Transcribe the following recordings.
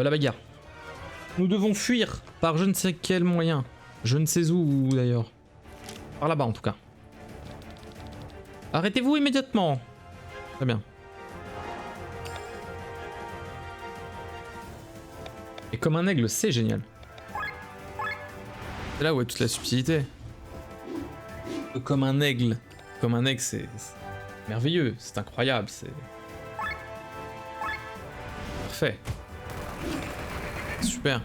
La bagarre. Nous devons fuir par je ne sais quel moyen. Je ne sais où d'ailleurs. Par là-bas en tout cas. Arrêtez-vous immédiatement. Très bien. Et comme un aigle, c'est génial. C'est là où est toute la subtilité. Comme un aigle. Comme un aigle, c'est merveilleux, c'est incroyable, c'est... Parfait. Super.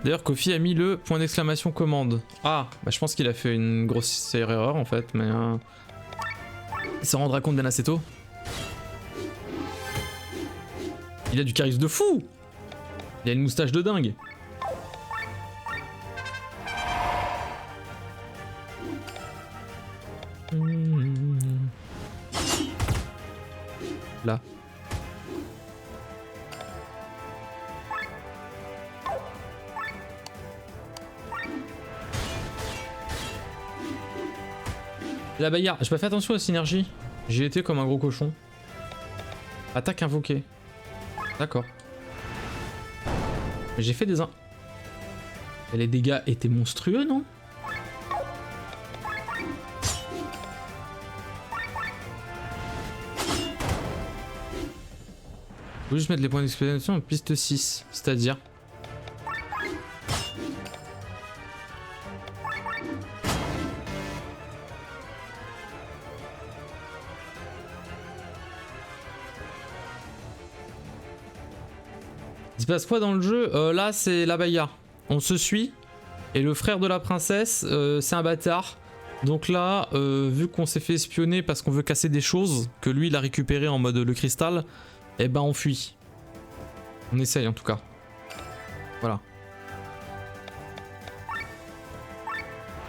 D'ailleurs, Kofi a mis le point d'exclamation commande. Ah, bah je pense qu'il a fait une grossière erreur en fait, mais... Il s'en rendra compte bien assez tôt. Il a du charisme de fou. Il a une moustache de dingue. Là. La bagarre. J'ai pas fait attention à la synergie. J'ai été comme un gros cochon. Attaque invoquée. D'accord. J'ai fait des... Et les dégâts étaient monstrueux, non? Faut juste mettre les points d'exclamation en piste 6, c'est-à-dire... Il se passe quoi dans le jeu? Là, c'est la bagarre. On se suit. Et le frère de la princesse, c'est un bâtard. Donc là, vu qu'on s'est fait espionner parce qu'on veut casser des choses, que lui, il a récupéré en mode le cristal, eh ben on fuit. On essaye en tout cas. Voilà.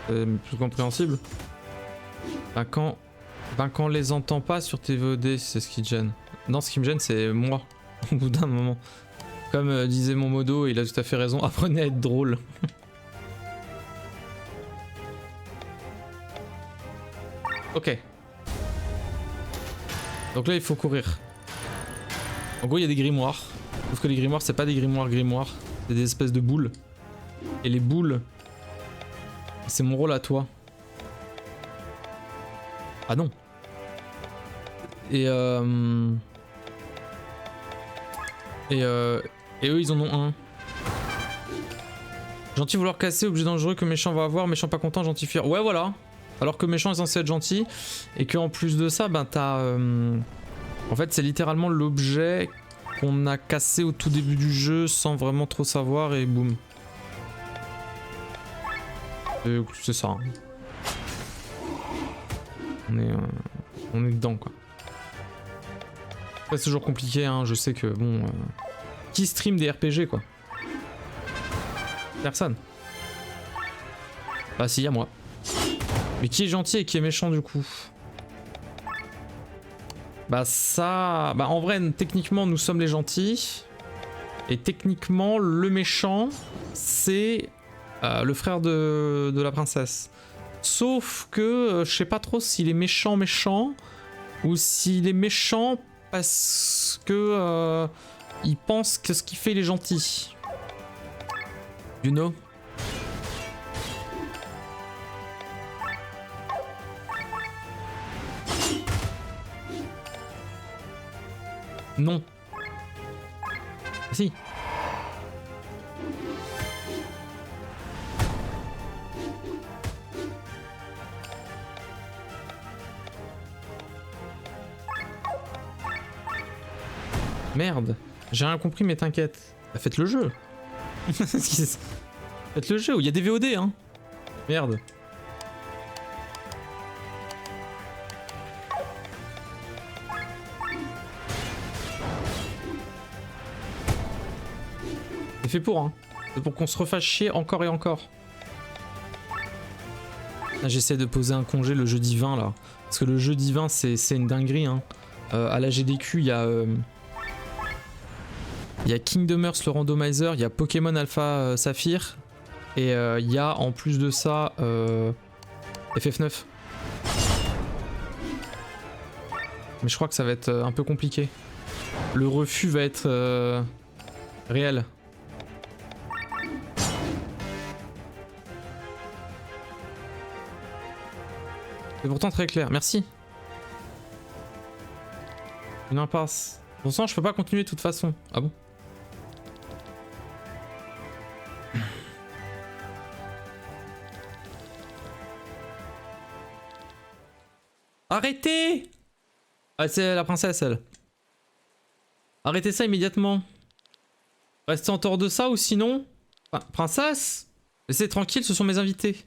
Plus compréhensible. Ben quand on les entend pas sur tes VOD, c'est ce qui te gêne. Non, ce qui me gêne, c'est moi, au bout d'un moment. Comme disait mon modo, il a tout à fait raison, apprenez à être drôle. Ok. Donc là, il faut courir. En gros, il y a des grimoires. Sauf que les grimoires, c'est pas des grimoires, c'est des espèces de boules. Et les boules, c'est mon rôle à toi. Ah non. Et eux, ils en ont un. Gentil vouloir casser, objet dangereux que méchant va avoir, méchant pas content, gentil fuir. Ouais, voilà. Alors que méchant est censé être gentil. Et qu'en plus de ça, ben t'as... En fait, c'est littéralement l'objet qu'on a cassé au tout début du jeu sans vraiment trop savoir et boum. C'est ça. Hein. On est dedans, quoi. C'est toujours compliqué, hein. Je sais que, bon... Qui stream des RPG, quoi? Personne. Bah si, y'a moi. Mais qui est gentil et qui est méchant du coup? Bah ça... Bah en vrai, techniquement, nous sommes les gentils. Et techniquement, le méchant, c'est le frère de la princesse. Sauf que je sais pas trop s'il est méchant ou s'il est méchant parce que il pense que ce qu'il fait il est gentil. You know? Non. Si. Merde, j'ai rien compris mais t'inquiète. Bah, faites le jeu. Faites le jeu où il y a des VOD hein. Merde. C'est fait pour hein. C'est pour qu'on se refasse chier encore et encore. J'essaie de poser un congé le jeu divin là. Parce que le jeu divin c'est une dinguerie hein. À la GDQ il y a Kingdom Hearts le randomizer, il y a Pokémon Alpha Saphir et il y a en plus de ça FF9. Mais je crois que ça va être un peu compliqué. Le refus va être réel. C'est pourtant très clair. Merci. Une impasse. Bon sang, je peux pas continuer de toute façon. Ah bon? Arrêtez! Ah, c'est la princesse, elle. Arrêtez ça immédiatement. Restez en dehors de ça ou sinon... Enfin, princesse! Laissez tranquille, ce sont mes invités.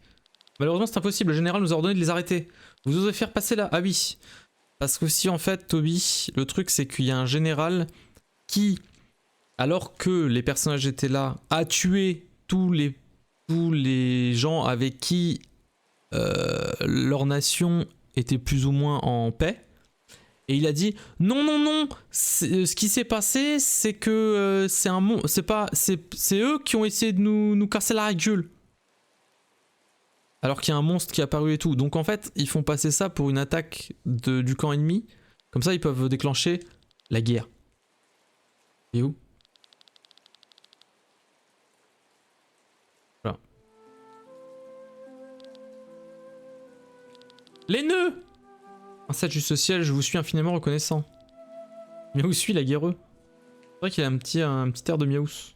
Malheureusement, c'est impossible. Le général nous a ordonné de les arrêter. Vous osez faire passer là? Ah oui. Parce que si en fait, Toby, le truc c'est qu'il y a un général qui, alors que les personnages étaient là, a tué tous les gens avec qui leur nation était plus ou moins en paix. Et il a dit non non non, ce qui s'est passé c'est que c'est eux qui ont essayé de nous casser la gueule. Alors qu'il y a un monstre qui est apparu et tout. Donc en fait ils font passer ça pour une attaque du camp ennemi. Comme ça ils peuvent déclencher la guerre. Et où? Voilà. Les nœuds! Princesse juste ciel, je vous suis infiniment reconnaissant. Mais où suis la guerreux? C'est vrai qu'il a un petit air de miaous.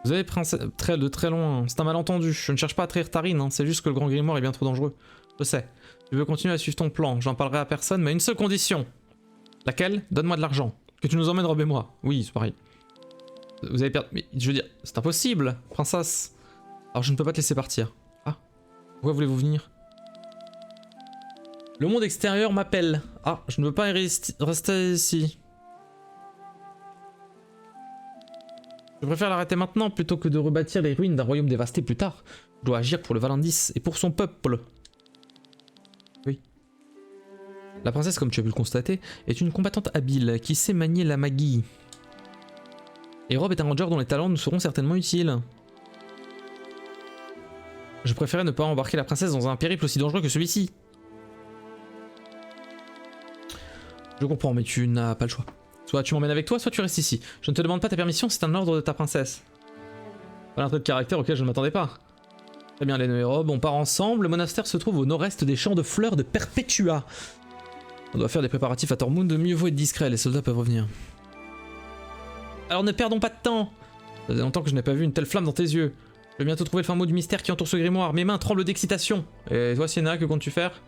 Vous avez pris de très loin, c'est un malentendu. Je ne cherche pas à trahir Tarine, hein. C'est juste que le grand grimoire est bien trop dangereux. Je sais. Je veux continuer à suivre ton plan, j'en parlerai à personne, mais à une seule condition. Laquelle? Donne-moi de l'argent. Que tu nous emmènes Rob et moi. Oui, c'est pareil. Vous avez perdu... Mais je veux dire, c'est impossible, princesse. Alors je ne peux pas te laisser partir. Ah. Pourquoi voulez-vous venir? Le monde extérieur m'appelle. Ah, je ne veux pas rester ici. Je préfère l'arrêter maintenant plutôt que de rebâtir les ruines d'un royaume dévasté plus tard. Je dois agir pour le Valendis et pour son peuple. Oui. La princesse, comme tu as pu le constater, est une combattante habile qui sait manier la magie. Et Rob est un ranger dont les talents nous seront certainement utiles. Je préférais ne pas embarquer la princesse dans un périple aussi dangereux que celui-ci. Je comprends, mais tu n'as pas le choix. Soit tu m'emmènes avec toi, soit tu restes ici. Je ne te demande pas ta permission, c'est un ordre de ta princesse. Voilà un trait de caractère auquel je ne m'attendais pas. Très bien, les nœuds et Rob, on part ensemble. Le monastère se trouve au nord-est des champs de fleurs de Perpetua. On doit faire des préparatifs à Tormund, mieux vaut être discret, les soldats peuvent revenir. Alors ne perdons pas de temps. Ça faisait longtemps que je n'ai pas vu une telle flamme dans tes yeux. Je vais bientôt trouver le fin mot du mystère qui entoure ce grimoire. Mes mains tremblent d'excitation. Et toi, Sienna, que comptes-tu faire?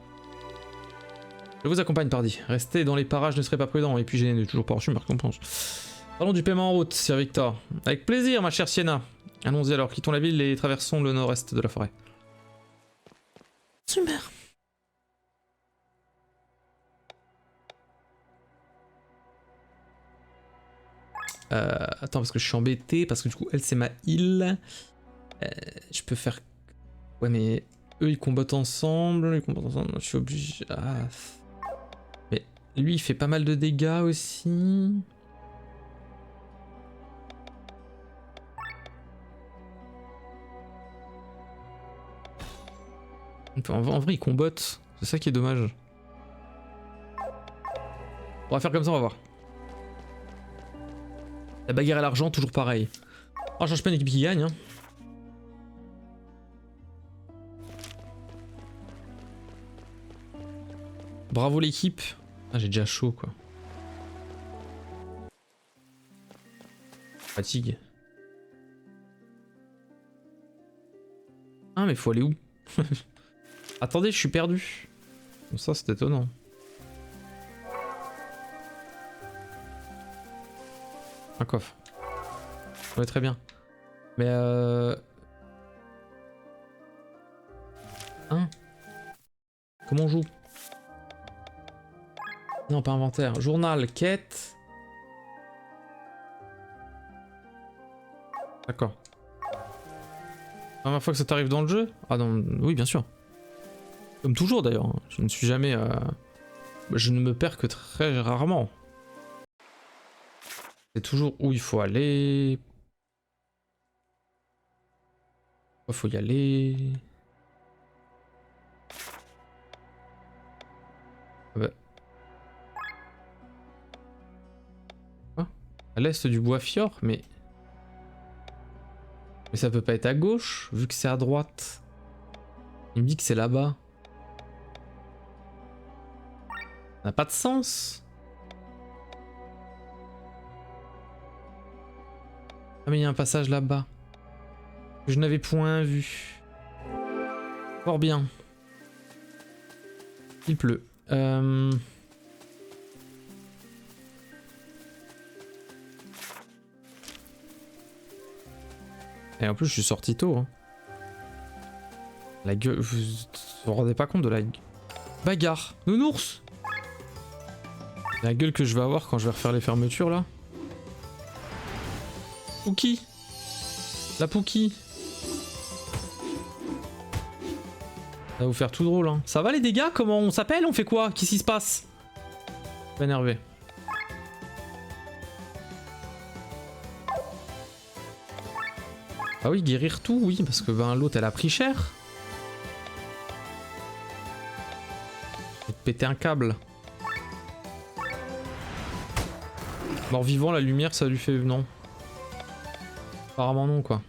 Je vous accompagne, pardi. Rester dans les parages ne serait pas prudent. Et puis j'ai n'est toujours pas reçu ma récompense. Parlons du paiement en route, Sir Victor. Avec plaisir, ma chère Sienna. Allons-y alors, quittons la ville et traversons le nord-est de la forêt. Super. Attends, parce que je suis embêté, parce que du coup, elle, c'est ma île. Je peux faire... Ouais, mais eux, ils combattent ensemble, je suis obligé... Ah. Mais lui, il fait pas mal de dégâts aussi. En vrai, ils combattent. C'est ça qui est dommage. On va faire comme ça, on va voir. La bagarre et l'argent, toujours pareil. Oh, change pas une équipe qui gagne. Hein. Bravo l'équipe. Ah, j'ai déjà chaud quoi. Fatigue. Ah, mais faut aller où? Attendez, je suis perdu. Bon, ça, c'est étonnant. Un coffre. Ouais, très bien. Mais Hein? Comment on joue? Non, pas inventaire. Journal, quête. D'accord. Première fois que ça t'arrive dans le jeu? Ah non, oui, bien sûr. Comme toujours d'ailleurs. Je ne suis jamais... Je ne me perds que très rarement. C'est toujours où il faut aller. Il faut y aller. Ah bah. Quoi? À l'est du bois Fjord, mais ça peut pas être à gauche, vu que c'est à droite. Il me dit que c'est là-bas. Ça n'a pas de sens. Ah mais il y a un passage là-bas. Je n'avais point vu. Fort bien. Il pleut. Et en plus je suis sorti tôt. Hein. La gueule... Vous vous rendez pas compte de la... Bagarre. Nounours. La gueule que je vais avoir quand je vais refaire les fermetures là. Pookie. La Pookie. Ça va vous faire tout drôle hein. Ça va les dégâts? Comment on s'appelle? On fait quoi? Qu'est-ce qui se passe? Je suis énervé. Ah oui, guérir tout, oui, parce que ben l'autre elle a pris cher. Je vais te péter un câble. Mort vivant, la lumière ça lui fait... non. Apparemment non quoi.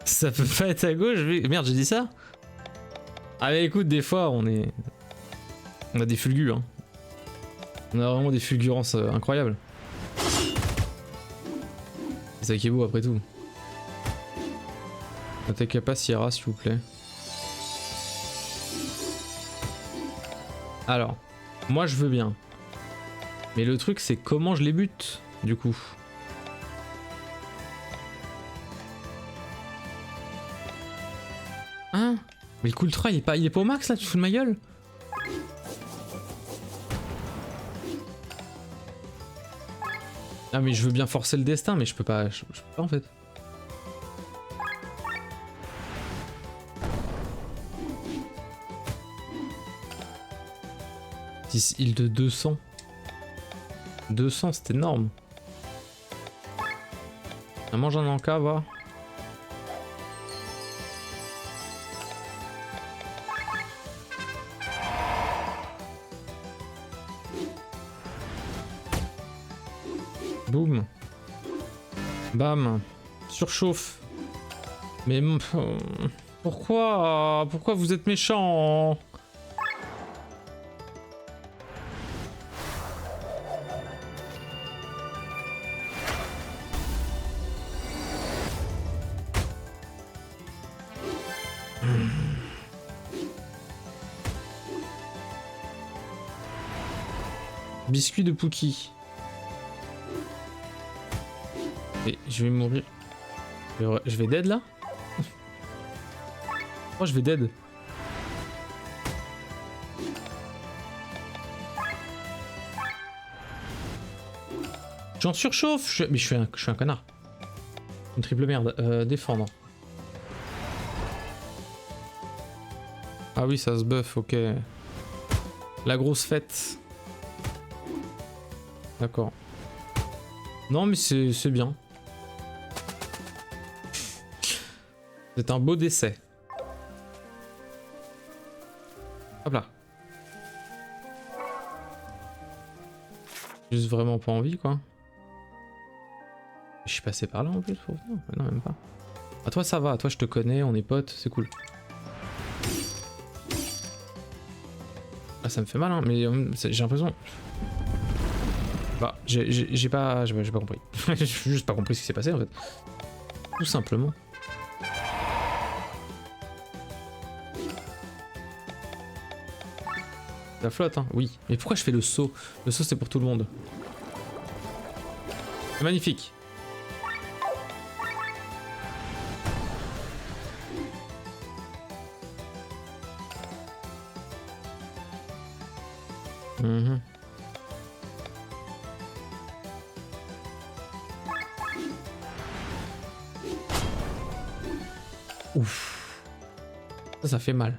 Ça peut pas être à gauche, merde j'ai dit ça. Ah mais écoute, des fois on a des fulgus hein. On a vraiment des fulgurances incroyables. C'est ça qui est beau après tout. Attaque pas Sierra s'il vous plaît. Alors, moi je veux bien. Mais le truc c'est comment je les bute du coup. Hein? Mais le Coultra il est pas au max là, tu fous de ma gueule? Ah mais je veux bien forcer le destin mais je peux pas, je peux pas en fait. Île de 200. 200 c'est énorme. On mange un encas va. Boum. Bam. Surchauffe. Mais pourquoi vous êtes méchant? Biscuit de Pookie. Et je vais mourir. Je vais dead là? Oh je vais dead. J'en surchauffe. Mais je suis un connard. Une triple merde. Défendre. Ah oui ça se buff, ok. La grosse fête. D'accord. Non mais c'est bien. C'est un beau décès. Hop là. Juste vraiment pas envie quoi. Je suis passé par là en plus pour venir. Non même pas. Ah toi ça va, toi je te connais, on est potes, c'est cool. Ah ça me fait mal hein, mais j'ai l'impression... Bah j'ai pas compris. J'ai juste pas compris ce qui s'est passé en fait. Tout simplement. La flotte hein, oui. Mais pourquoi je fais le saut? Le saut c'est pour tout le monde. C'est magnifique. Mmh. Ouf. Ça fait mal.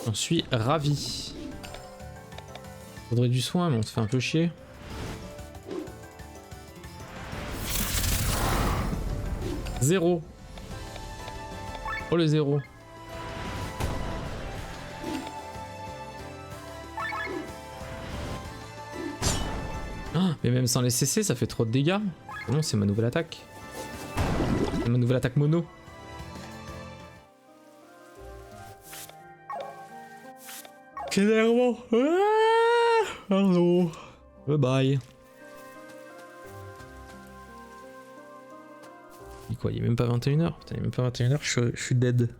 J'en suis ravi. Faudrait du soin, mais on se fait un peu chier. Zéro. Oh le zéro. Ah, mais même sans les CC, ça fait trop de dégâts. Non, c'est ma nouvelle attaque. Ma nouvelle attaque mono. Quel énervant. Pardon. Bye bye. Il quoi, il est même pas 21h. Putain, il est même pas 21h, je suis dead.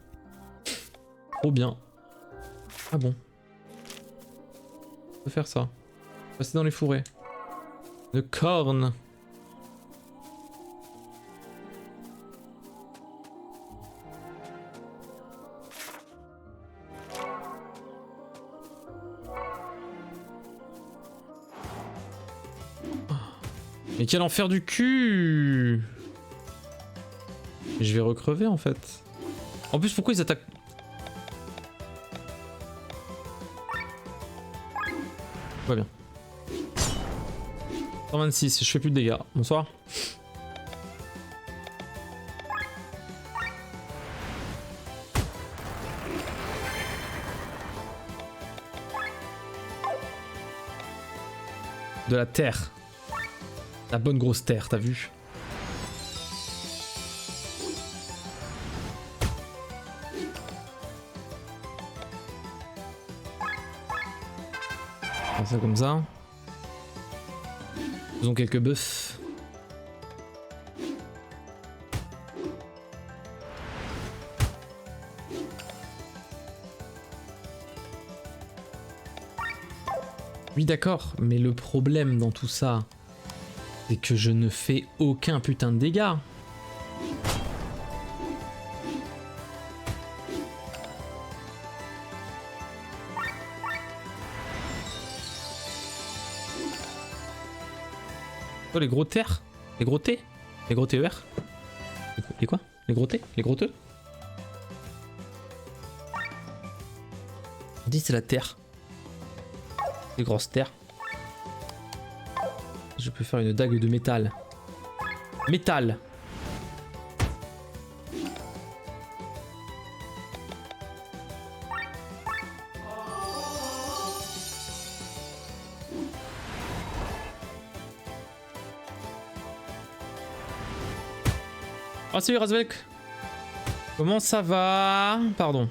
Trop bien. Ah bon. On peut faire ça. Passer dans les fourrés. De cornes. Mais quel enfer du cul! Je vais recrever en fait. En plus, pourquoi ils attaquent? Va bien. 126, je fais plus de dégâts. Bonsoir. De la terre. La bonne grosse terre, t'as vu? On fait ça comme ça. Faisons quelques buffs. Oui d'accord, mais le problème dans tout ça, c'est que je ne fais aucun putain de dégâts. Oh, les gros terres? Les gros T? Les gros TER? Les quoi? Les gros T? Les gros T? On dit c'est la terre. Les grosses terres. Je peux faire une dague de métal. Métal! Oh salut Razvelk. Comment ça va? Pardon.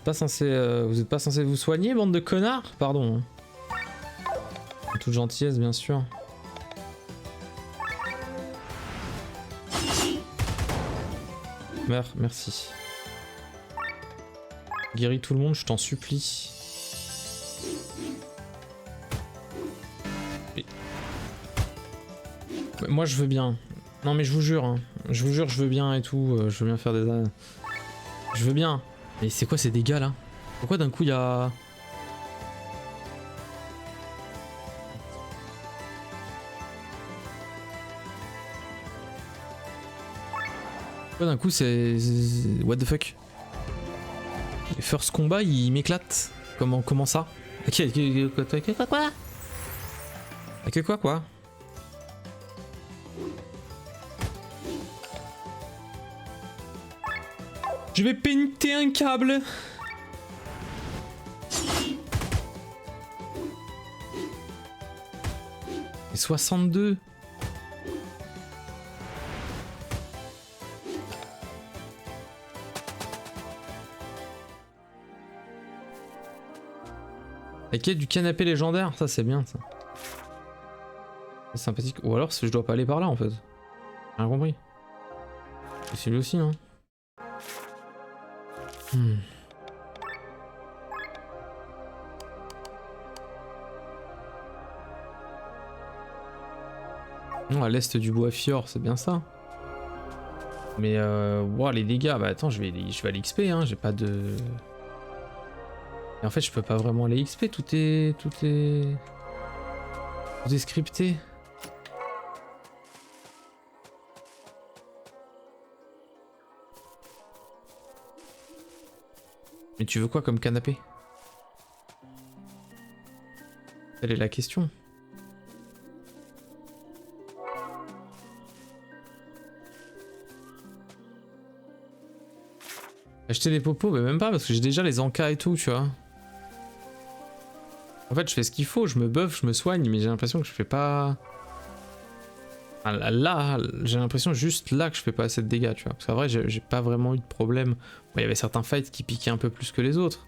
Vous êtes pas censé vous soigner, bande de connards? Pardon. En toute gentillesse, bien sûr. Meurs, merci. Guéris tout le monde, je t'en supplie. Moi je veux bien. Non mais je vous jure, hein. Je vous jure, je veux bien et tout. Je veux bien faire des... Je veux bien. Mais c'est quoi ces dégâts là? Pourquoi d'un coup il y a... Pourquoi d'un coup c'est... What the fuck? Les first combat ils m'éclatent. Comment ça? Quoi? Je vais péniter un câble. Et 62. La quête du canapé légendaire, ça c'est bien ça. C'est sympathique. Ou alors je dois pas aller par là en fait. J'ai rien compris. C'est lui aussi non? Non, à l'est du bois Fjord, c'est bien ça. Mais wow, les dégâts, bah attends, je vais à l'XP, hein, j'ai pas de... Et en fait, je peux pas vraiment aller XP, tout est scripté. Mais tu veux quoi comme canapé? Telle est la question. Acheter des popos? Mais même pas, parce que j'ai déjà les encas et tout, tu vois. En fait, je fais ce qu'il faut, je me buff, je me soigne, mais j'ai l'impression que je fais pas... Ah, là, j'ai l'impression juste là que je fais pas assez de dégâts, tu vois. Parce qu'en vrai, j'ai pas vraiment eu de problème. Bon, il y avait certains fights qui piquaient un peu plus que les autres.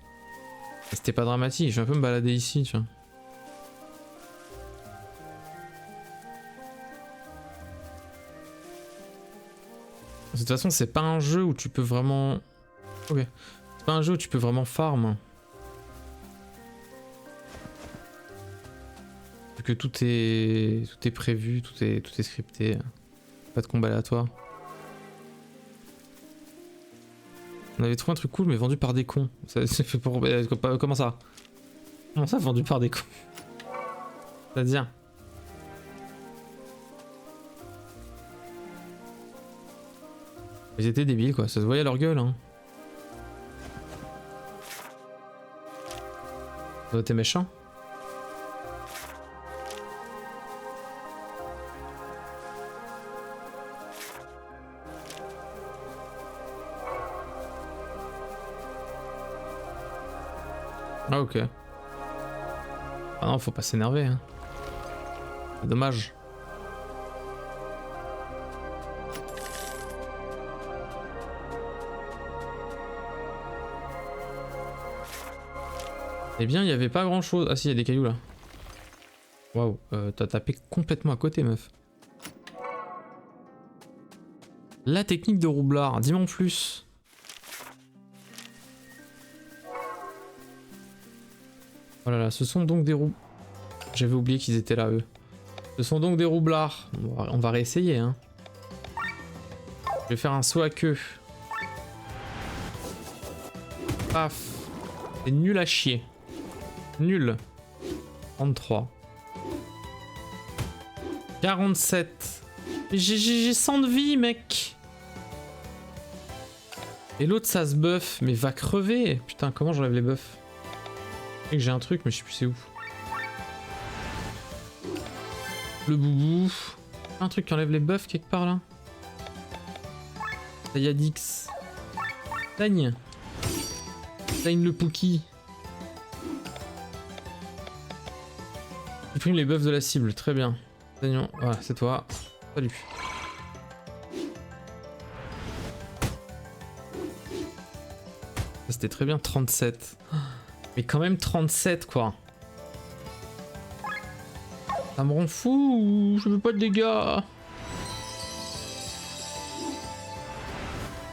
Mais c'était pas dramatique, je vais un peu me balader ici, tu vois. De toute façon, c'est pas un jeu où tu peux vraiment... Ok. C'est pas un jeu où tu peux vraiment farm. Vu que tout est prévu, tout est scripté. Pas de combat aléatoire. On avait trouvé un truc cool mais vendu par des cons. C'est fait pour... Comment ça? Comment ça vendu par des cons? C'est-à-dire? Ils étaient débiles quoi, ça se voyait à leur gueule hein. Ça était méchant. Ah ok. Ah non, faut pas s'énerver hein. C'est dommage. Eh bien, il y avait pas grand chose. Ah si, il y a des cailloux là. Waouh, t'as tapé complètement à côté, meuf. La technique de roublard, dis-moi en plus. Oh là là, ce sont donc des roublards. J'avais oublié qu'ils étaient là, eux. Ce sont donc des roublards. On va réessayer, hein. Je vais faire un saut à queue. Paf. C'est nul à chier. Nul. 33. 47. J'ai 100 de vie, mec. Et l'autre, ça se buff. Mais va crever. Putain, comment j'enlève les buffs? Je sais que j'ai un truc, mais je sais plus c'est où. Le boubou. Un truc qui enlève les buffs quelque part là. Sayadix. Dagne. Dagne le Pookie. Supprime les buffs de la cible, très bien. Dagnon, voilà, c'est toi. Salut. C'était très bien, 37. Mais quand même 37 quoi. Ça me rend fou, je veux pas de dégâts.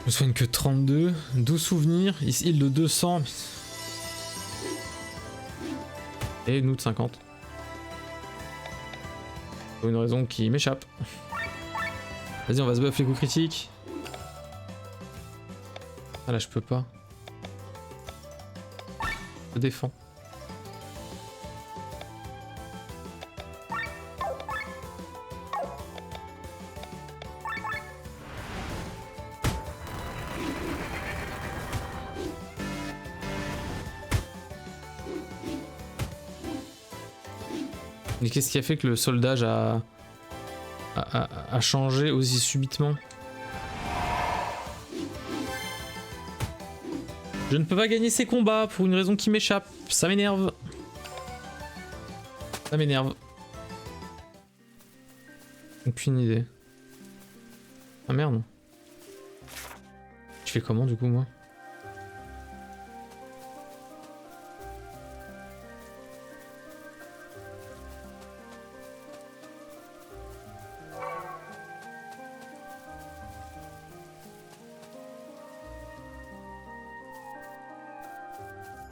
Je me souviens que 32, 12 souvenirs, il de 200. Et nous de 50. Pour une raison qui m'échappe. Vas-y, on va se buff les coups critiques. Ah là, je peux pas. Je défends. Mais qu'est-ce qui a fait que le soldage a changé aussi subitement? Je ne peux pas gagner ces combats pour une raison qui m'échappe. Ça m'énerve. Ça m'énerve. Aucune idée. Ah merde. Je fais comment du coup moi?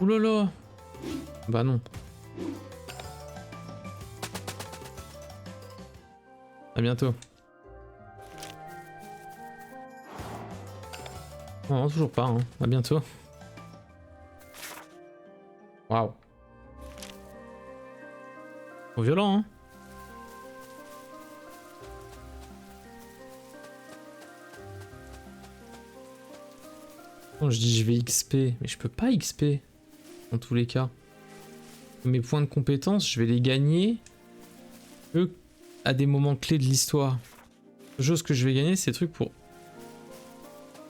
Oulala. Bah non. À bientôt. Non, toujours pas, hein. À bientôt. Waouh. Trop violent, hein. Non, je dis je vais XP, mais je peux pas XP. Dans tous les cas. Mes points de compétence, je vais les gagner que à des moments clés de l'histoire. La chose que je vais gagner, c'est des trucs pour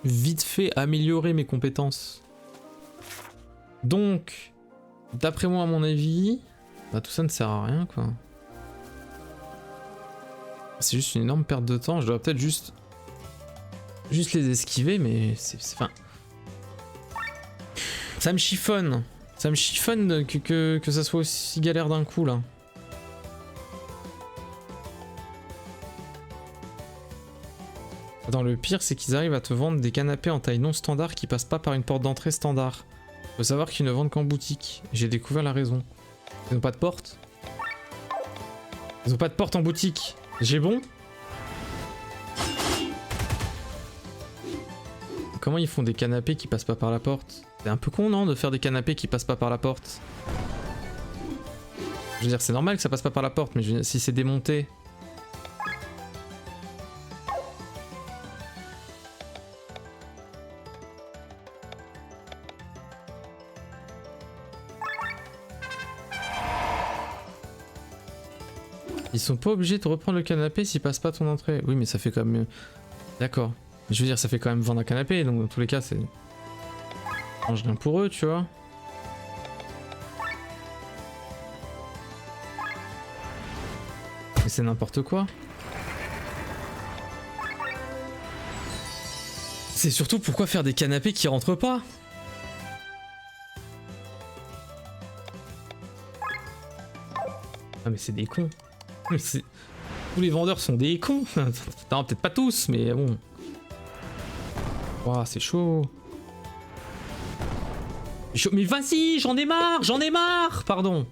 vite fait améliorer mes compétences. Donc, d'après moi, à mon avis, bah, tout ça ne sert à rien, quoi. C'est juste une énorme perte de temps. Je devrais peut-être juste les esquiver, mais c'est... Enfin... Ça me chiffonne. Ça me chiffonne que ça soit aussi galère d'un coup, là. Attends, le pire, c'est qu'ils arrivent à te vendre des canapés en taille non standard qui passent pas par une porte d'entrée standard. Faut savoir qu'ils ne vendent qu'en boutique. J'ai découvert la raison. Ils n'ont pas de porte. Ils ont pas de porte en boutique. J'ai bon? Comment ils font des canapés qui passent pas par la porte? C'est un peu con, non, de faire des canapés qui passent pas par la porte? Je veux dire, c'est normal que ça passe pas par la porte, mais je veux dire, si c'est démonté... Ils sont pas obligés de reprendre le canapé s'ils passent pas ton entrée. Oui, mais ça fait quand même... D'accord. Je veux dire, ça fait quand même vendre un canapé, donc dans tous les cas, c'est... Ça change rien pour eux, tu vois. Mais c'est n'importe quoi. C'est surtout pourquoi faire des canapés qui rentrent pas? Ah mais c'est des cons. Tous les vendeurs sont des cons. Non, peut-être pas tous, mais bon. Ouah, c'est chaud. Mais vas-y, j'en ai marre, pardon.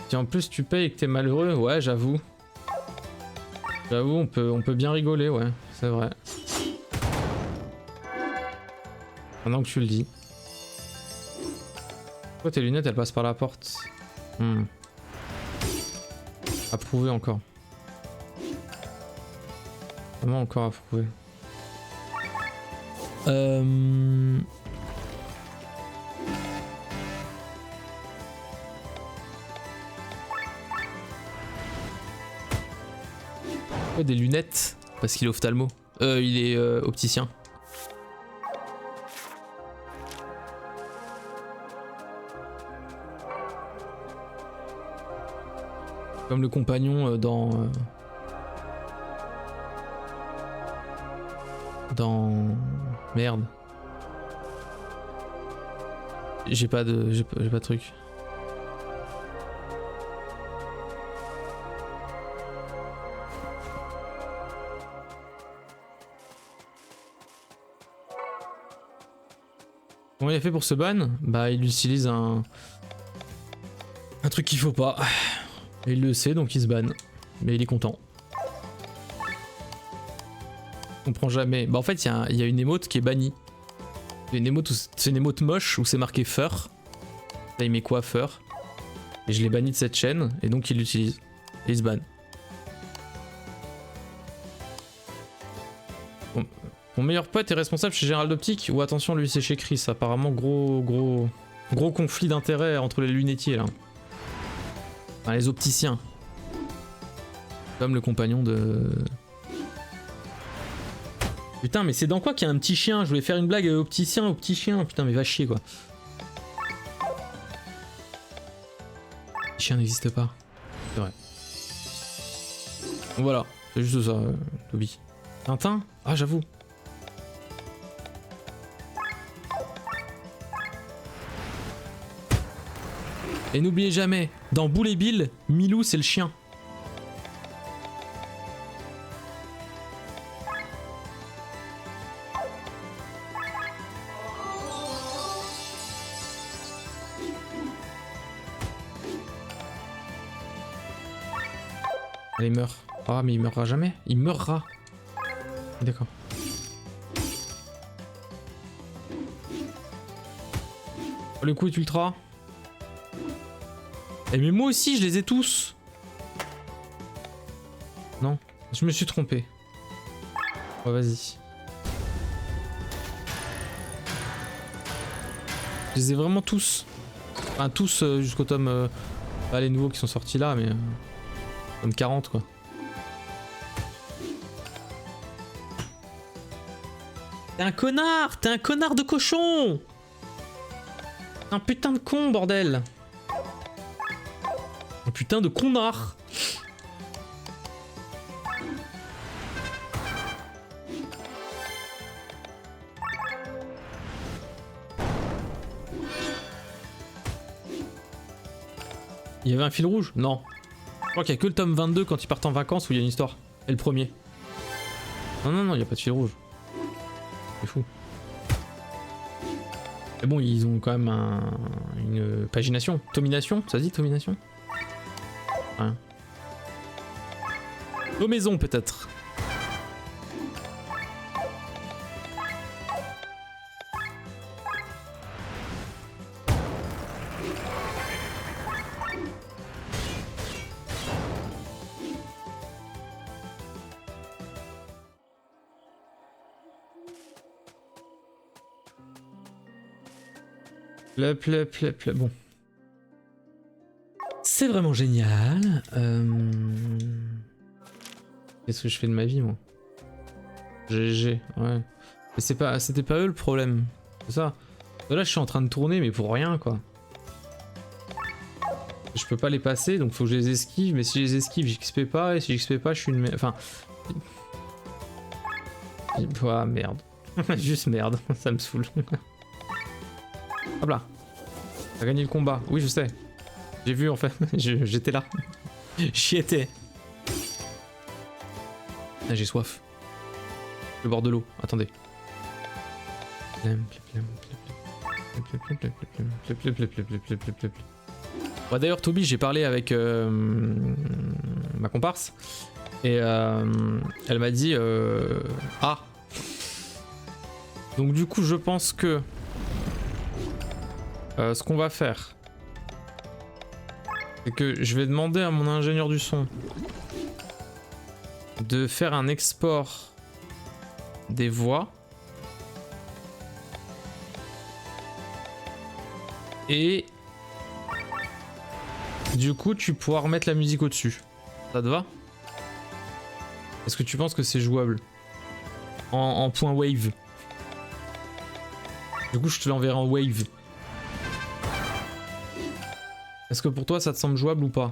Si en plus tu payes et que t'es malheureux, ouais, j'avoue. J'avoue, on peut bien rigoler, ouais, c'est vrai. Maintenant que tu le dis. Pourquoi tes lunettes, elles passent par la porte? Approuvé encore. Comment encore approuvé? Des lunettes parce qu'il est ophtalmo. Il est opticien. Comme le compagnon dans merde. J'ai pas de truc. Comment il a fait pour se ban? Bah il utilise un truc qu'il faut pas. Et il le sait donc il se banne. Mais il est content. Je comprends jamais. Bah en fait il y a une émote qui est bannie. C'est une émote moche où c'est marqué fur. Là il met quoi fur? Et je l'ai banni de cette chaîne et donc il l'utilise. Et il se banne. Bon. Mon meilleur pote est responsable chez Gérald Optique, ou attention lui c'est chez Chris, apparemment gros conflit d'intérêt entre les lunetiers là. Enfin, les opticiens. Comme le compagnon de... Putain mais c'est dans quoi qu'il y a un petit chien? Je voulais faire une blague opticien au petit chien, putain mais va chier quoi. Le chien n'existe pas. C'est vrai. Bon, voilà, c'est juste ça, Toby. Tintin? Ah j'avoue. Et n'oubliez jamais, dans Boule et Bill, Milou c'est le chien. Allez, meurt. Ah, mais il meurra jamais. Il meurra. D'accord. Le coup est ultra. Eh mais moi aussi je les ai tous. Non, je me suis trompé. Oh vas-y. Je les ai vraiment tous. Enfin tous jusqu'au tome... pas les nouveaux qui sont sortis là, mais... tome 40 quoi. T'es un connard! T'es un connard de cochon! Un putain de con, bordel! Un putain de connard! Il y avait un fil rouge? Non. Je crois qu'il y a que le tome 22 quand ils partent en vacances où il y a une histoire. Et le premier. Non, non, non, il n'y a pas de fil rouge. C'est fou. Mais bon, ils ont quand même une pagination. Tomination, ça se dit tomination? Ouais. Tomaison peut-être. Bon. C'est vraiment génial. Qu'est-ce que je fais de ma vie, moi? GG, ouais. Mais c'était pas eux le problème. C'est ça. Là, je suis en train de tourner, mais pour rien, quoi. Je peux pas les passer, donc faut que je les esquive. Mais si je les esquive, j'XP pas. Et si j'XP pas, je suis une merde. Enfin... Ah, merde. Juste merde. Ça me saoule. Hop là. T'as gagné le combat. Oui, je sais. J'ai vu en fait. J'étais là. J'y étais. Ah, j'ai soif. Le bord de l'eau. Attendez. Ouais, d'ailleurs, Toby, j'ai parlé avec ma comparse. Et elle m'a dit... Ah. Donc du coup, je pense que... ce qu'on va faire, c'est que je vais demander à mon ingénieur du son de faire un export des voix et du coup tu pourras remettre la musique au-dessus. Ça te va? Est-ce que tu penses que c'est jouable en point wave? Du coup je te l'enverrai en wave. Est-ce que pour toi ça te semble jouable ou pas?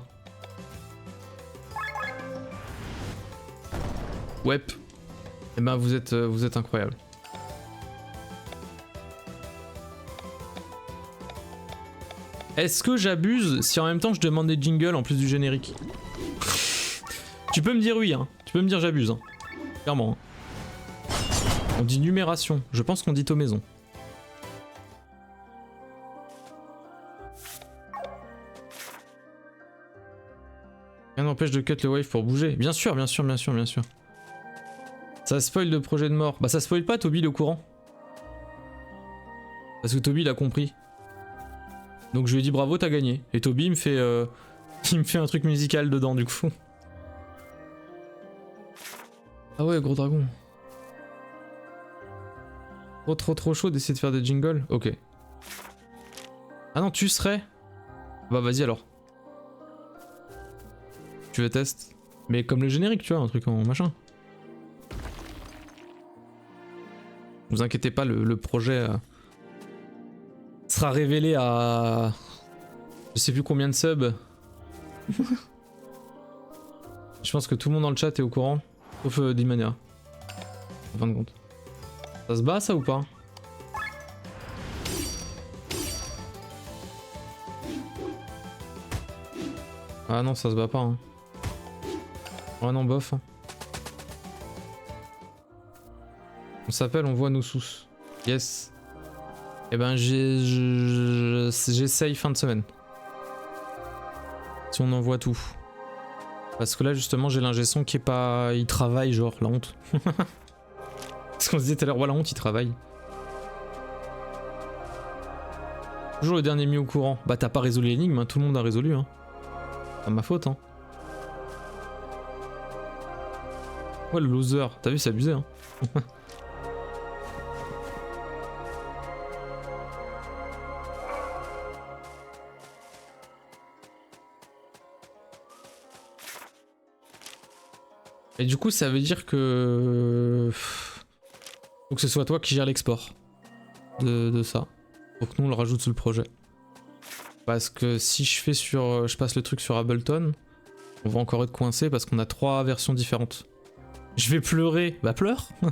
Ouais. Eh ben vous êtes incroyable. Est-ce que j'abuse si en même temps je demande des jingles en plus du générique? Tu peux me dire oui, hein. Tu peux me dire j'abuse, hein. Clairement. Hein. On dit numération. Je pense qu'on dit tomaison. Rien n'empêche de cut le wave pour bouger. Bien sûr, bien sûr, bien sûr, bien sûr. Ça spoil le projet de mort. Bah ça spoil pas, Toby il est au courant. Parce que Toby il a compris. Donc je lui ai dit bravo, t'as gagné. Et Toby il me fait un truc musical dedans du coup. Ah ouais, gros dragon. Trop chaud d'essayer de faire des jingles. Ok. Ah non, tu serais... Bah vas-y alors. Tu veux test? Mais comme le générique, tu vois, un truc en machin. Vous inquiétez pas, le projet sera révélé à... Je sais plus combien de subs. Je pense que tout le monde dans le chat est au courant. Sauf Dimania. En fin de compte. Ça se bat ça ou pas? Ah non, ça se bat pas. Hein. Ouais non, bof. Hein. On s'appelle, on voit nos sous. Yes. Et ben j'essaye fin de semaine. Si on envoie tout. Parce que là justement j'ai l'ingé son qui est pas... Il travaille genre, la honte. Parce qu'on se disait tout à l'heure, ouais la honte il travaille. Toujours le dernier mis au courant. Bah t'as pas résolu l'énigme, hein. Tout le monde a résolu. Hein. C'est ma faute hein. Ouais le loser, t'as vu c'est abusé hein. Et du coup, ça veut dire que... Faut que ce soit toi qui gère l'export de ça. Faut que nous on le rajoute sur le projet. Parce que si je fais sur... Je passe le truc sur Ableton, on va encore être coincé parce qu'on a 3 versions différentes. Je vais pleurer. Bah pleure. Tu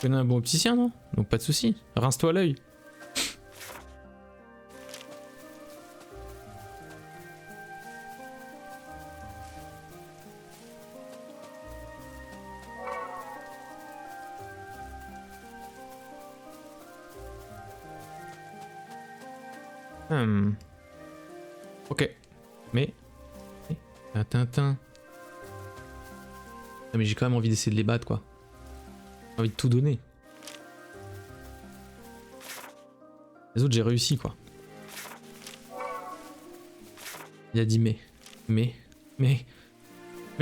connais un bon opticien, non? Donc pas de soucis. Rince-toi l'œil. Ok. Mais... Tintin. Mais j'ai quand même envie d'essayer de les battre, quoi. J'ai envie de tout donner. Les autres, j'ai réussi, quoi. Il a dit mais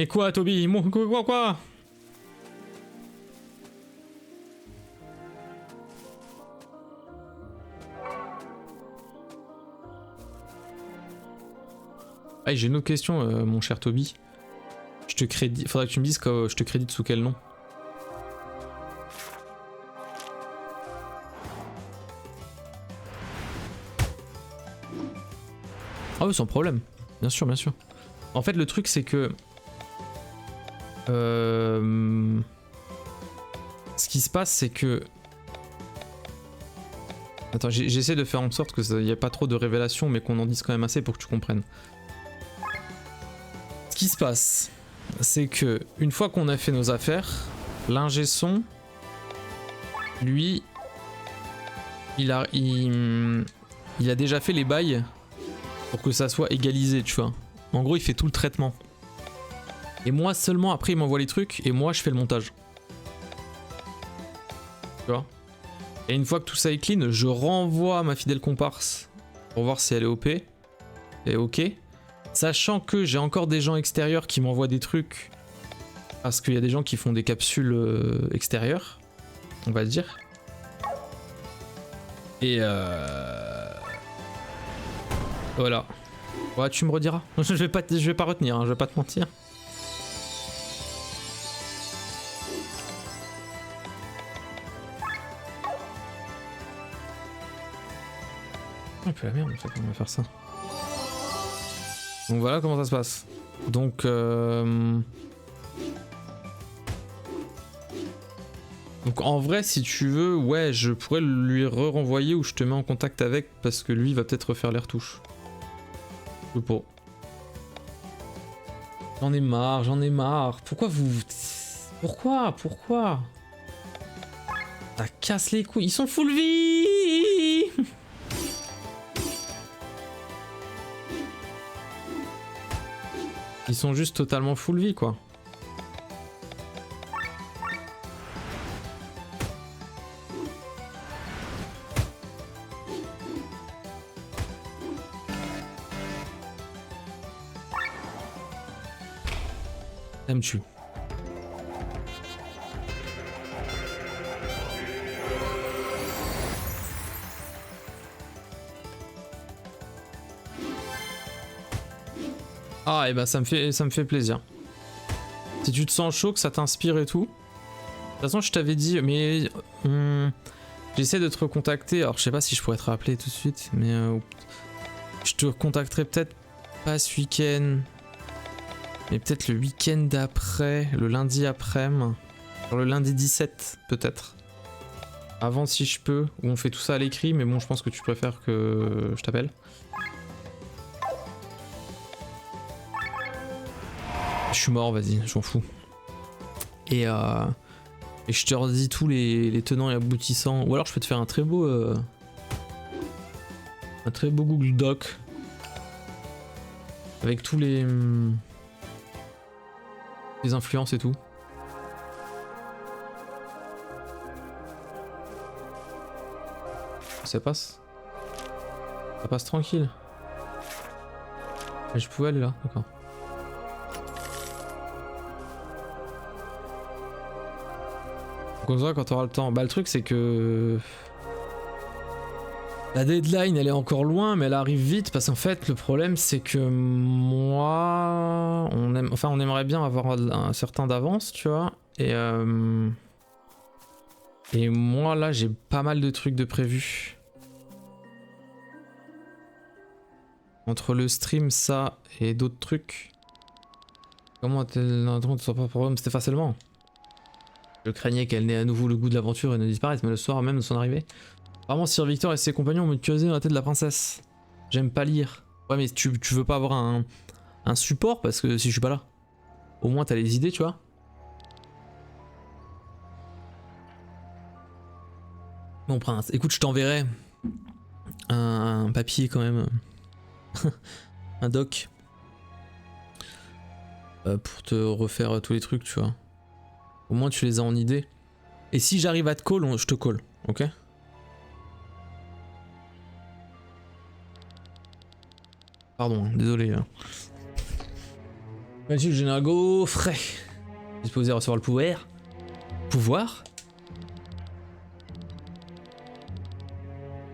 quoi, Toby? Quoi? Ah, j'ai une autre question, mon cher Toby. Je te crédite. Faudrait que tu me dises que je te crédite sous quel nom. Ah oui, sans problème. Bien sûr, bien sûr. En fait, le truc, c'est que... Ce qui se passe, c'est que... Attends, j'essaie de faire en sorte qu'il n'y ait pas trop de révélations, mais qu'on en dise quand même assez pour que tu comprennes. Ce qui se passe, c'est que une fois qu'on a fait nos affaires, l'ingé son, lui, il a déjà fait les bails pour que ça soit égalisé, tu vois. En gros, il fait tout le traitement. Et moi seulement après, il m'envoie les trucs et moi, je fais le montage. Tu vois. Et une fois que tout ça est clean, je renvoie ma fidèle comparse pour voir si elle est OP. Et ok. Sachant que j'ai encore des gens extérieurs qui m'envoient des trucs. Parce qu'il y a des gens qui font des capsules extérieures. On va dire. Et voilà. Ouais, tu me rediras. je vais pas retenir, hein, je vais pas te mentir. Un peu la merde en fait, on va faire ça. Donc voilà comment ça se passe. Donc en vrai, si tu veux, ouais, je pourrais lui renvoyer ou je te mets en contact avec parce que lui va peut-être refaire les retouches. Je sais pas. J'en ai marre. Pourquoi vous... Pourquoi ça casse les couilles. Ils sont full vie. Ils sont juste totalement full vie, quoi. Ça me tue. Ah, et bah ça me fait plaisir. Si tu te sens chaud, que ça t'inspire et tout. De toute façon, je t'avais dit, mais j'essaie de te recontacter. Alors, je sais pas si je pourrais te rappeler tout de suite, mais je te recontacterai peut-être pas ce week-end, mais peut-être le week-end d'après, le lundi après-midi, le lundi 17 peut-être. Avant si je peux, où on fait tout ça à l'écrit, mais bon, je pense que tu préfères que je t'appelle. Je suis mort, vas-y, je m'en fous. Et je te redis tous les tenants et aboutissants. Ou alors je peux te faire un très beau Google Doc avec tous les influences et tout. Ça passe tranquille. Mais je pouvais aller là, d'accord. Comme ça, quand tu auras le temps. Bah, le truc, c'est que La deadline elle est encore loin mais elle arrive vite parce qu'en fait le problème c'est que moi on aimerait bien avoir un certain d'avance tu vois et moi là j'ai pas mal de trucs de prévus. Entre le stream ça et d'autres trucs. Comment ne soit pas problème c'était facilement. Je craignais qu'elle n'ait à nouveau le goût de l'aventure et ne disparaisse mais le soir même de son arrivée. Vraiment, Sir Victor et ses compagnons ont mutualisé dans la tête de la princesse. J'aime pas lire. Ouais, mais tu veux pas avoir un support parce que si je suis pas là, au moins t'as les idées, tu vois. Bon, prince, écoute, je t'enverrai un papier quand même. Un doc. Pour te refaire tous les trucs, tu vois. Au moins tu les as en idée. Et si j'arrive à te call, je te call, ok? Pardon, désolé. Monsieur le général Gaufret, disposé à recevoir le pouvoir. Pouvoir?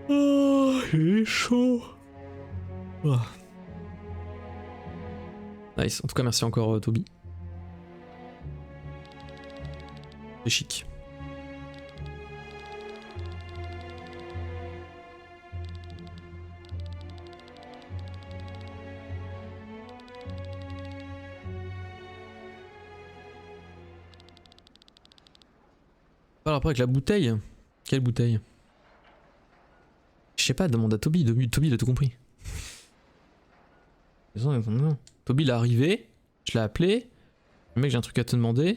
Oh, il est chaud. Oh. Nice, en tout cas merci encore Toby. C'est chic. Pas après avec la bouteille. Quelle bouteille? Je sais pas, demande à Toby. Toby il a tout compris. Toby il est arrivé, je l'ai appelé. Le mec, j'ai un truc à te demander.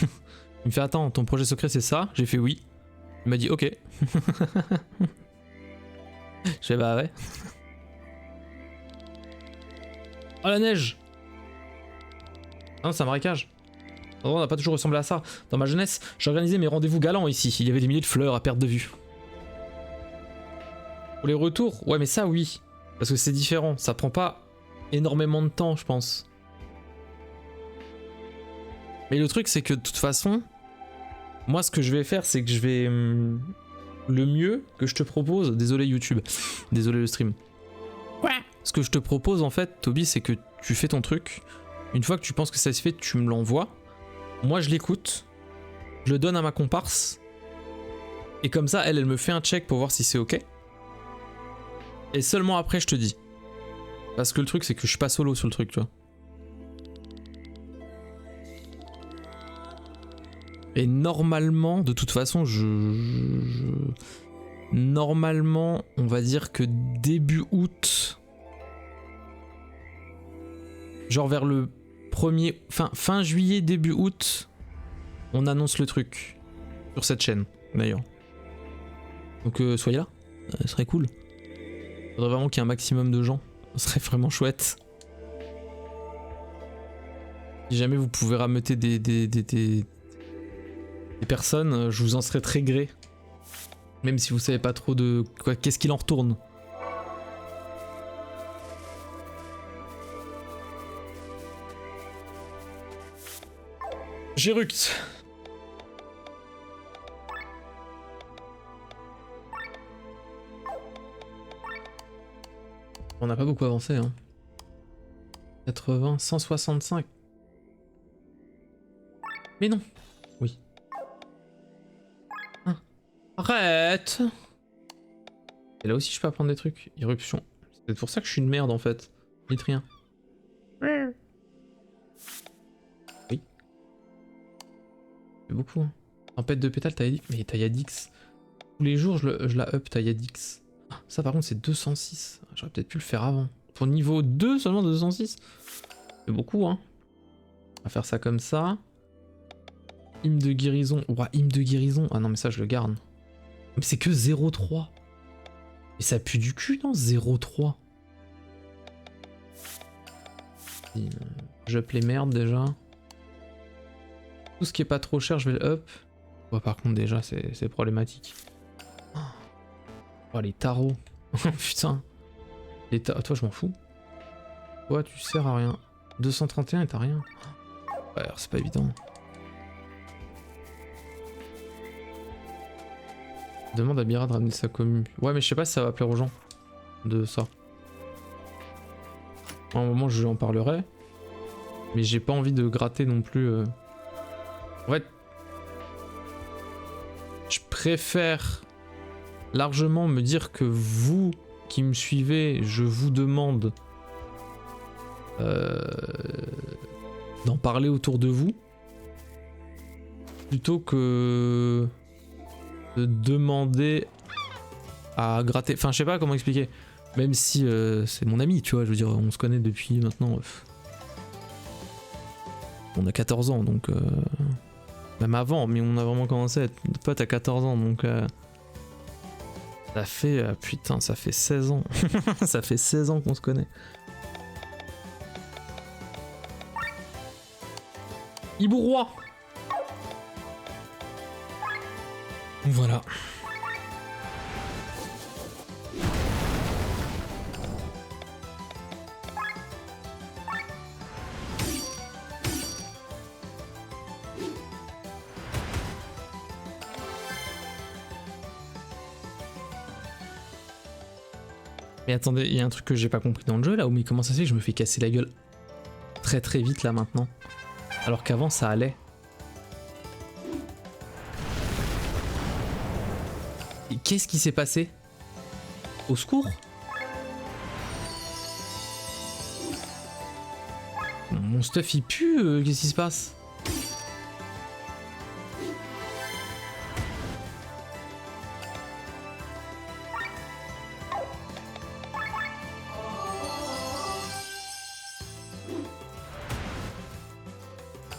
Il me fait attends, ton projet secret c'est ça? J'ai fait oui. Il m'a dit ok. Je fais bah ouais. Oh la neige! Non, c'est un marécage. On n'a pas toujours ressemblé à ça. Dans ma jeunesse, j'organisais mes rendez-vous galants ici. Il y avait des milliers de fleurs à perte de vue. Pour les retours, ouais mais ça oui. Parce que c'est différent, ça prend pas énormément de temps je pense. Mais le truc c'est que de toute façon, moi ce que je vais faire c'est que je vais... le mieux que je te propose, désolé YouTube, désolé le stream. Ouais. Ce que je te propose en fait Toby c'est que tu fais ton truc. Une fois que tu penses que ça se fait, tu me l'envoies. Moi je l'écoute, je le donne à ma comparse. Et comme ça elle me fait un check pour voir si c'est ok. Et seulement après je te dis. Parce que le truc c'est que je suis pas solo sur le truc tu vois. Et normalement, de toute façon, normalement, on va dire que début août, genre vers le premier, fin juillet, début août, on annonce le truc sur cette chaîne d'ailleurs. Donc soyez là, ce serait cool. Faudrait vraiment qu'il y ait un maximum de gens, ce serait vraiment chouette. Si jamais vous pouvez rameuter des personnes, je vous en serais très gré. Même si vous savez pas trop de quoi, qu'est-ce qu'il en retourne. J'éructe. On n'a pas beaucoup avancé hein. 80, 165. Mais non. Oui. Ah. Arrête. Et là aussi je peux apprendre des trucs. Irruption. C'est pour ça que je suis une merde en fait. Dites rien. Oui. C'est beaucoup hein. Tempête de pétales, Taïadix. Mais Taïadix. Tous les jours je la up Taïadix. Ah, ça par contre c'est 206. J'aurais peut-être pu le faire avant. Pour niveau 2 seulement 206. C'est beaucoup hein. On va faire ça comme ça. Hymne de guérison. Ouah, hymne de guérison. Ah non mais ça je le garde. Mais c'est que 0,3. Et ça pue du cul non 0,3. J'up les merdes déjà. Tout ce qui est pas trop cher je vais le up. Ouais, par contre déjà c'est problématique. Oh les tarots. Putain. Les toi je m'en fous. Toi tu sers à rien. 231 et t'as rien. Ouais alors c'est pas évident. Demande à Bira de ramener sa commu. Ouais, mais je sais pas si ça va plaire aux gens de ça. À un moment, je en parlerai. Mais j'ai pas envie de gratter non plus. En fait, je préfère largement me dire que vous qui me suivez, je vous demande d'en parler autour de vous, plutôt que de demander à gratter. Enfin, je sais pas comment expliquer. Même si c'est mon ami, tu vois, je veux dire, on se connaît depuis maintenant. On a 14 ans, donc. Même avant, mais on a vraiment commencé à être potes à 14 ans, donc. Ça fait. Putain, ça fait 16 ans. Ça fait 16 ans qu'on se connaît. Hibou-roi. Voilà. Mais attendez, il y a un truc que j'ai pas compris dans le jeu là, mais comment ça se fait que je me fais casser la gueule très très vite là maintenant, alors qu'avant ça allait. Et qu'est-ce qui s'est passé? Au secours? Mon stuff il pue, qu'est-ce qui se passe?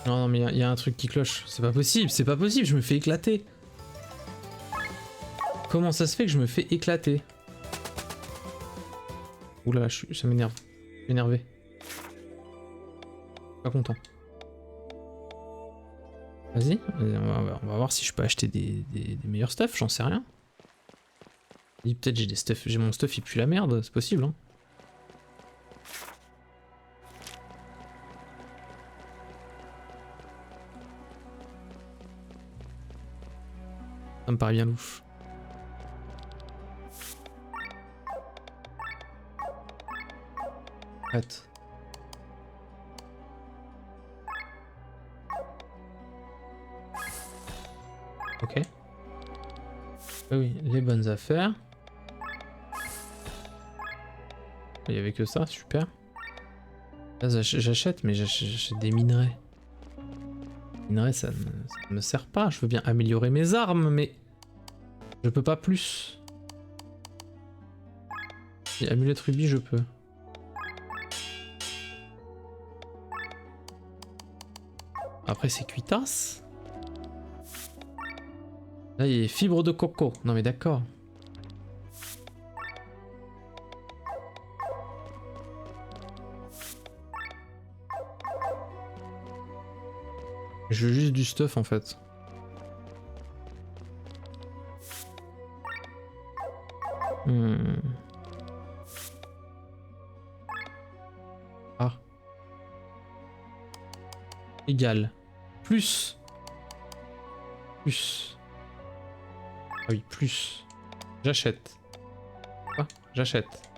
Non mais il y a un truc qui cloche, c'est pas possible, je me fais éclater. Comment ça se fait que je me fais éclater? Oula, ça m'énerve, énervé. Pas content. Vas-y, on va voir si je peux acheter des meilleurs stuff, j'en sais rien. Peut-être j'ai mon stuff il pue la merde, c'est possible hein. Ça me paraît bien louche. Arrête. Ok. Oui, les bonnes affaires. Il y avait que ça, super. Là, j'achète, mais j'achète des minerais. Minerais, ça ne me sert pas. Je veux bien améliorer mes armes, mais je peux pas plus. Et amulette rubis, je peux. Après, c'est cuitasse. Là, il y a fibres de coco. Non, mais d'accord. Je veux juste du stuff en fait. Ah. Égal. Plus. Plus. Ah oui, plus. J'achète. Quoi? J'achète.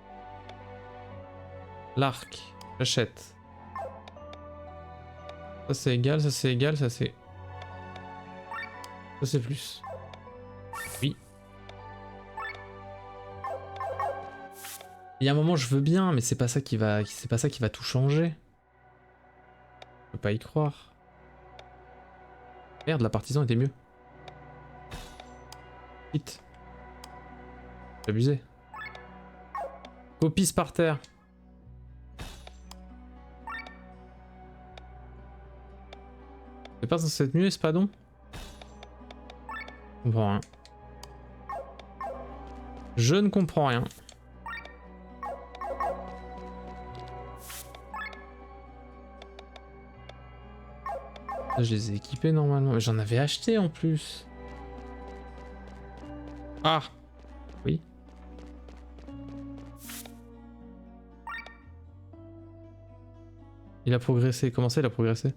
L'arc. J'achète. Ça c'est égal, ça c'est égal, ça c'est... Ça c'est plus. Oui. Il y a un moment je veux bien, mais c'est pas ça qui va tout changer. Je peux pas y croire. Merde, la partisan était mieux. Vite. J'ai abusé. Copisse par terre. C'est pas censé être mieux, espadon? Je comprends rien. Je ne comprends rien. Là, je les ai équipés normalement. J'en avais acheté en plus. Ah! Oui. Il a progressé. Comment ça, il a progressé?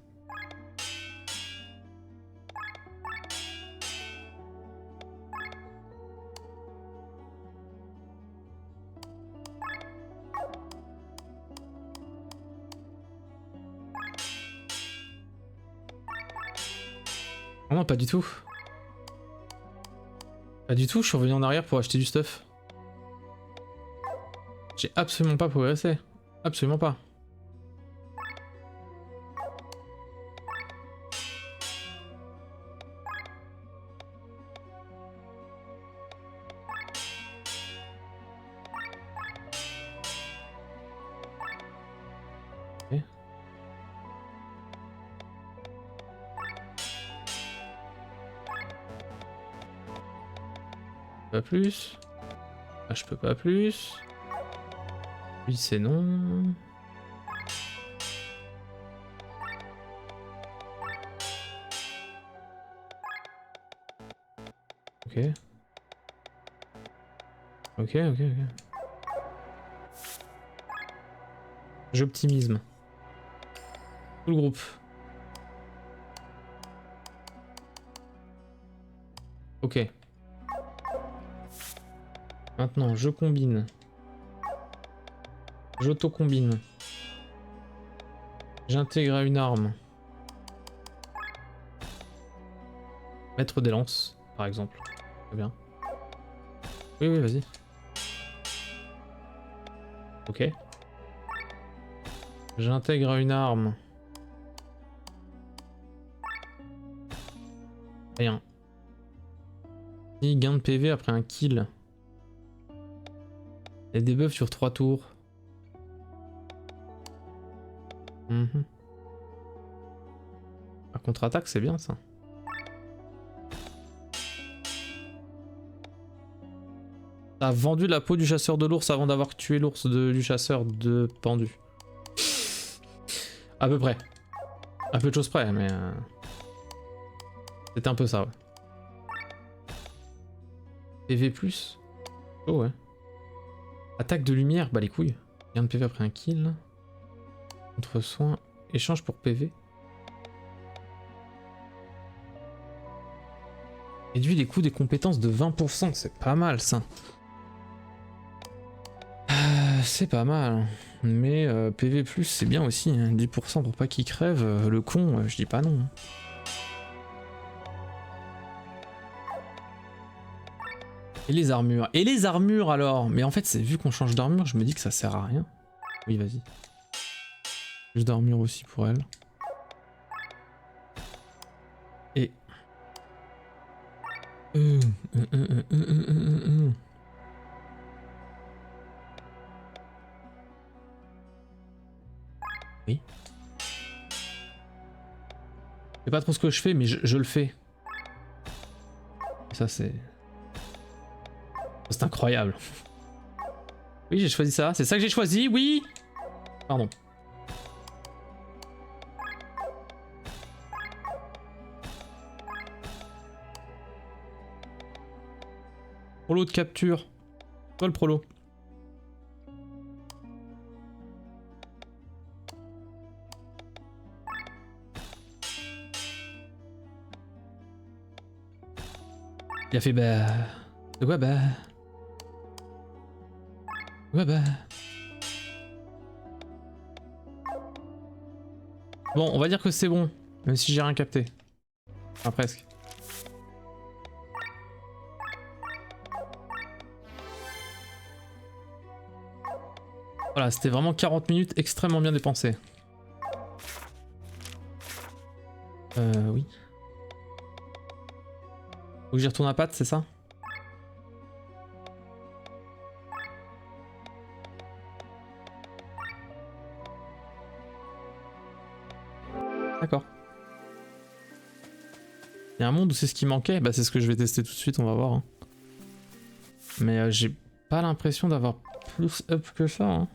Oh non, pas du tout. Pas du tout, je suis revenu en arrière pour acheter du stuff. J'ai absolument pas progressé. Absolument pas. Okay. Pas plus. Ah, je peux pas plus. Oui, c'est non. Ok. Ok. J'optimisme. Tout le groupe. Ok. Maintenant, je combine. J'auto-combine. J'intègre à une arme. Maître des lances, par exemple. Très bien. Oui, vas-y. Ok. J'intègre à une arme. Rien. Gain de PV après un kill. Et des buffs sur 3 tours. Contre-attaque, c'est bien ça. T'as vendu la peau du chasseur de l'ours avant d'avoir tué l'ours du chasseur de pendu. À peu près. À peu de choses près, mais... C'était un peu ça, ouais. PV+. Oh ouais. Attaque de lumière, bah les couilles. Gain de PV après un kill. Contre soin. Échange pour PV. Réduit les coûts des compétences de 20%, c'est pas mal ça. C'est pas mal. Mais PV+, c'est bien aussi. Hein. 10% pour pas qu'il crève. Le con, je dis pas non. Et les armures. Et les armures alors. Mais en fait, c'est vu qu'on change d'armure, je me dis que ça sert à rien. Oui, vas-y. Plus d'armure aussi pour elle. Et... Oui. Je sais pas trop ce que je fais, mais je le fais. Et ça, c'est... C'est incroyable. Oui, j'ai choisi ça. C'est ça que j'ai choisi, oui. Pardon. Prolo de capture. Toi le prolo. Il a fait bah... De quoi bah... Ouais bah... Bon, on va dire que c'est bon. Même si j'ai rien capté. Enfin, presque. Voilà, c'était vraiment 40 minutes extrêmement bien dépensées. Oui. Faut que j'y retourne à patte, c'est ça? D'accord. Il y a un monde où c'est ce qui manquait, bah c'est ce que je vais tester tout de suite, on va voir. Hein. Mais j'ai pas l'impression d'avoir plus up que ça. Hein.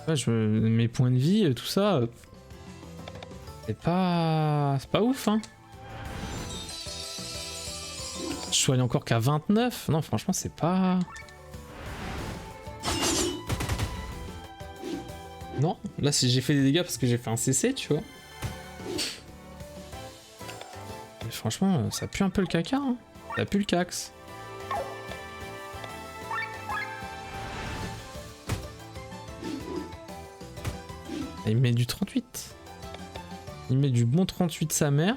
Ouais, mes points de vie, tout ça, c'est pas ouf. Hein. Je suis allé encore qu'à 29. Non, franchement, c'est pas... Non, là si j'ai fait des dégâts parce que j'ai fait un CC, tu vois. Mais franchement, ça pue un peu le caca, hein. Ça pue le cax. Il met du 38. Il met du bon 38 sa mère.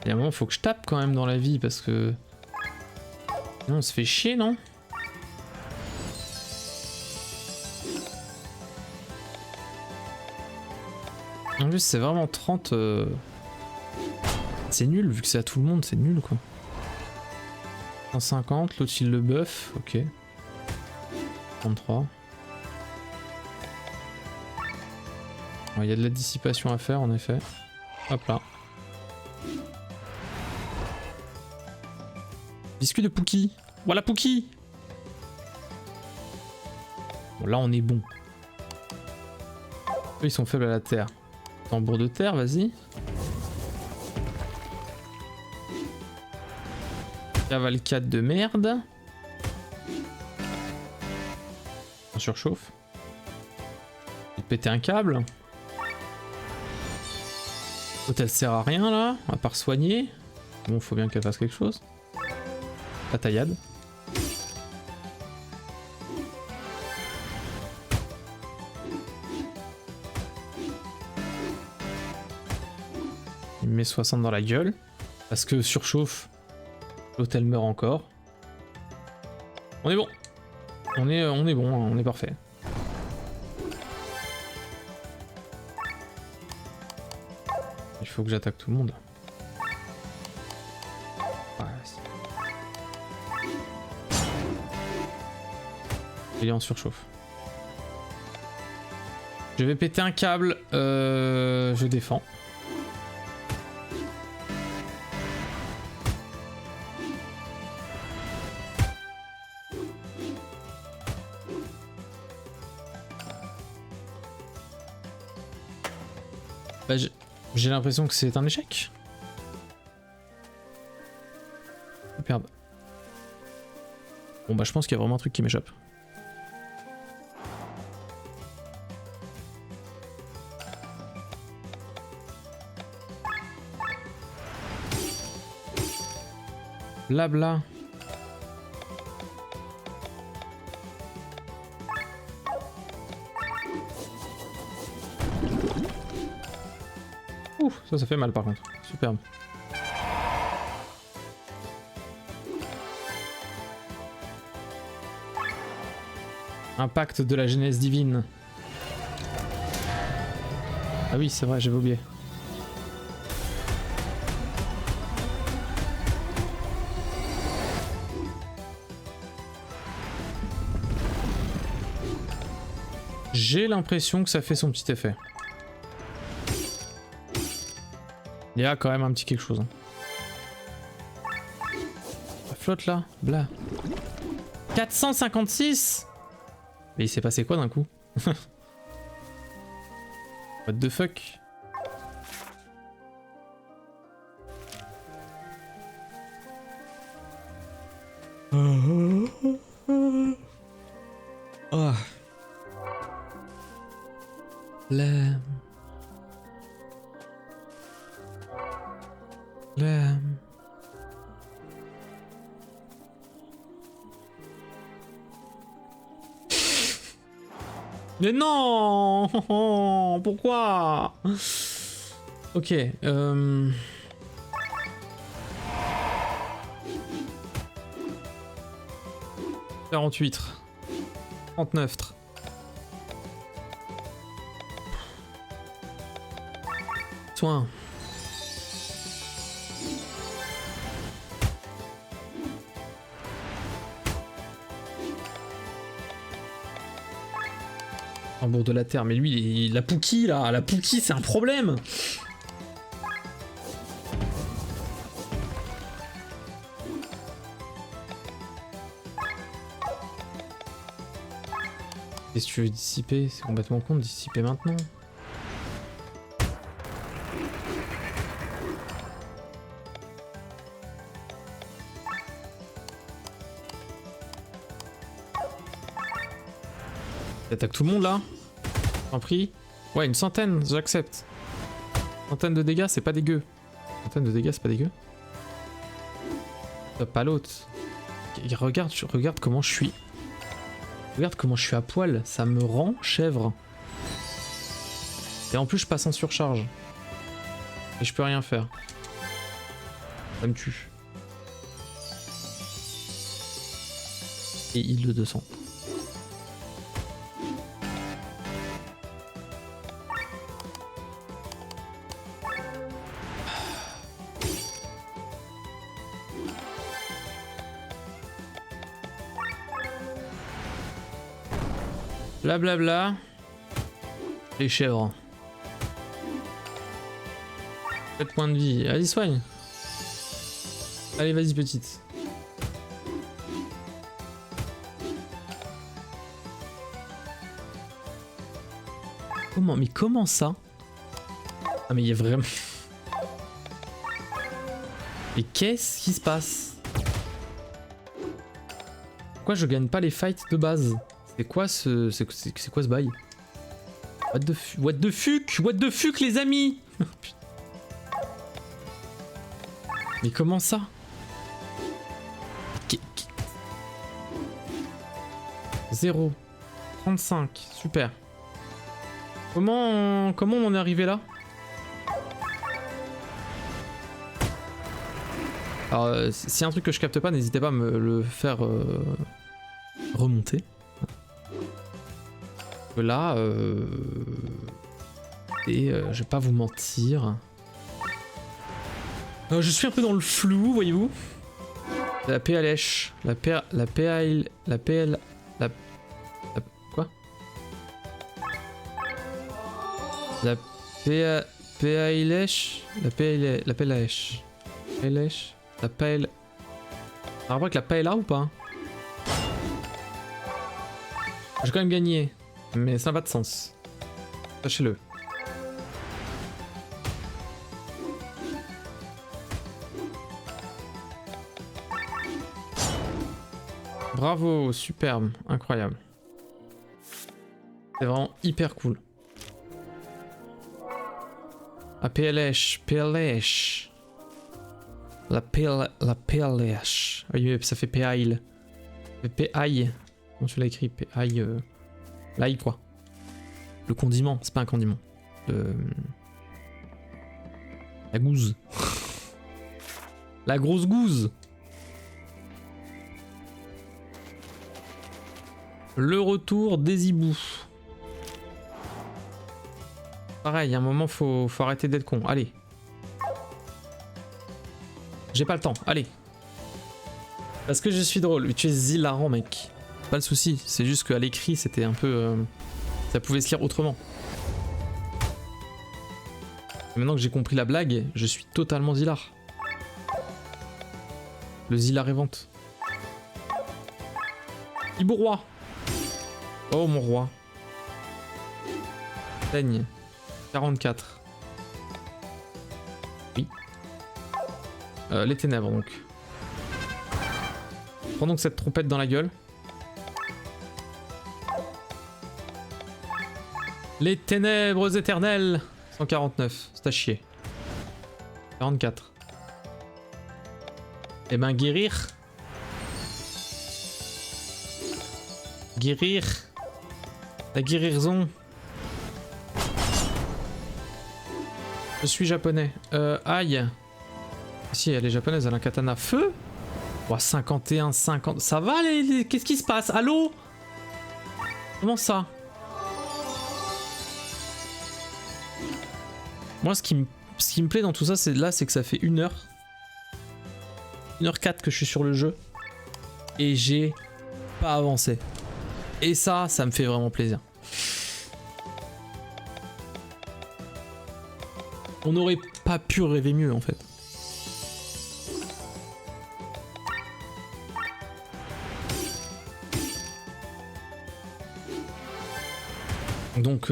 Il y a un moment, faut que je tape quand même dans la vie parce que... Non, on se fait chier, non? En plus, c'est vraiment 30... C'est nul, vu que c'est à tout le monde, c'est nul, quoi. 150, l'autre il le buff, ok. 33. Il y a de la dissipation à faire, en effet. Hop là. Biscuit de Pookie. Voilà Pookie. Bon, là on est bon. Eux, ils sont faibles à la terre. Tambour de terre, vas-y. Cavalcade de merde. On surchauffe. Il péter un câble. L'autre elle sert à rien là, à part soigner. Bon, faut bien qu'elle fasse quelque chose. La taillade. Il me met 60 dans la gueule. Parce que surchauffe. L'hôtel meurt encore. On est bon. On est bon, hein, on est parfait. Il faut que j'attaque tout le monde. Ouais, il est en surchauffe. Je vais péter un câble. Je défends. Bah, j'ai l'impression que c'est un échec. Superbe. Bon bah je pense qu'il y a vraiment un truc qui m'échappe. Blabla. Ouh, ça fait mal par contre. Superbe. Impact de la genèse divine. Ah oui, c'est vrai, j'avais oublié. J'ai l'impression que ça fait son petit effet. Il y a quand même un petit quelque chose. Hein. Ça flotte là, bla. 456. Mais il s'est passé quoi d'un coup? What the fuck? Oh. L'âme. L'âme. Mais non. Pourquoi? Ok. 48. 39. Soin. En bord de la terre, mais lui, la Pookie là, la Pookie c'est un problème. Qu'est-ce que tu veux dissiper? C'est complètement con de dissiper maintenant. T'attaques tout le monde là? T'en prie. Ouais, une centaine, j'accepte. Centaine de dégâts, c'est pas dégueu. Centaine de dégâts, c'est pas dégueu. Pas l'autre. Regarde comment je suis. Regarde comment je suis à poil. Ça me rend chèvre. Et en plus, je passe en surcharge. Et je peux rien faire. Ça me tue. Et il de 200. Blablabla. Les chèvres. 7 points de vie. Allez, soigne. Allez, vas-y, petite. Comment? Mais comment ça? Ah, mais il y a vraiment... Mais qu'est-ce qui se passe? Pourquoi je gagne pas les fights de base? C'est quoi ce... C'est quoi ce bail? What the fuck? What the fuck, les amis? Mais comment ça? 0. 35. Super. Comment on en est arrivé là? Alors, s'il y a un truc que je capte pas, n'hésitez pas à me le faire remonter. Là, je vais pas vous mentir. Je suis un peu dans le flou, voyez-vous. La PLH, quoi? La PLH, la PLH, la PL. Ça rapport avec la PLA ou pas? J'ai quand même gagné, mais ça n'a pas de sens. Sachez-le. Bravo, superbe, incroyable. C'est vraiment hyper cool. La PLH. La PLH. Oui, ça fait PAIL. PAI. Comment tu l'as écrit? PAI. L'ail quoi. Le condiment, c'est pas un condiment. La gouze. La grosse gouze. Le retour des hiboux. Pareil, à un moment, faut arrêter d'être con. Allez. J'ai pas le temps, allez. Parce que je suis drôle. Tu es hilarant, mec. Pas le souci, c'est juste qu'à l'écrit, c'était un peu... ça pouvait se lire autrement. Et maintenant que j'ai compris la blague, je suis totalement hilar. Le hilar et vente. Hibou roi. Oh mon roi. Saigne. 44. Oui. Les ténèbres donc. Prends donc cette trompette dans la gueule. Les ténèbres éternelles. 149. C'est à chier. 44. Eh ben guérir. Guérir. La guérison. Je suis japonais. Aïe. Si, elle est japonaise, elle a un katana. Feu. Oh, 51, 50. Ça va les... Qu'est-ce qui se passe? Allô? Comment ça? Moi, ce qui me plaît dans tout ça, c'est que ça fait 1 heure. 1h04 que je suis sur le jeu. Et j'ai pas avancé. Et ça me fait vraiment plaisir. On n'aurait pas pu rêver mieux en fait. Donc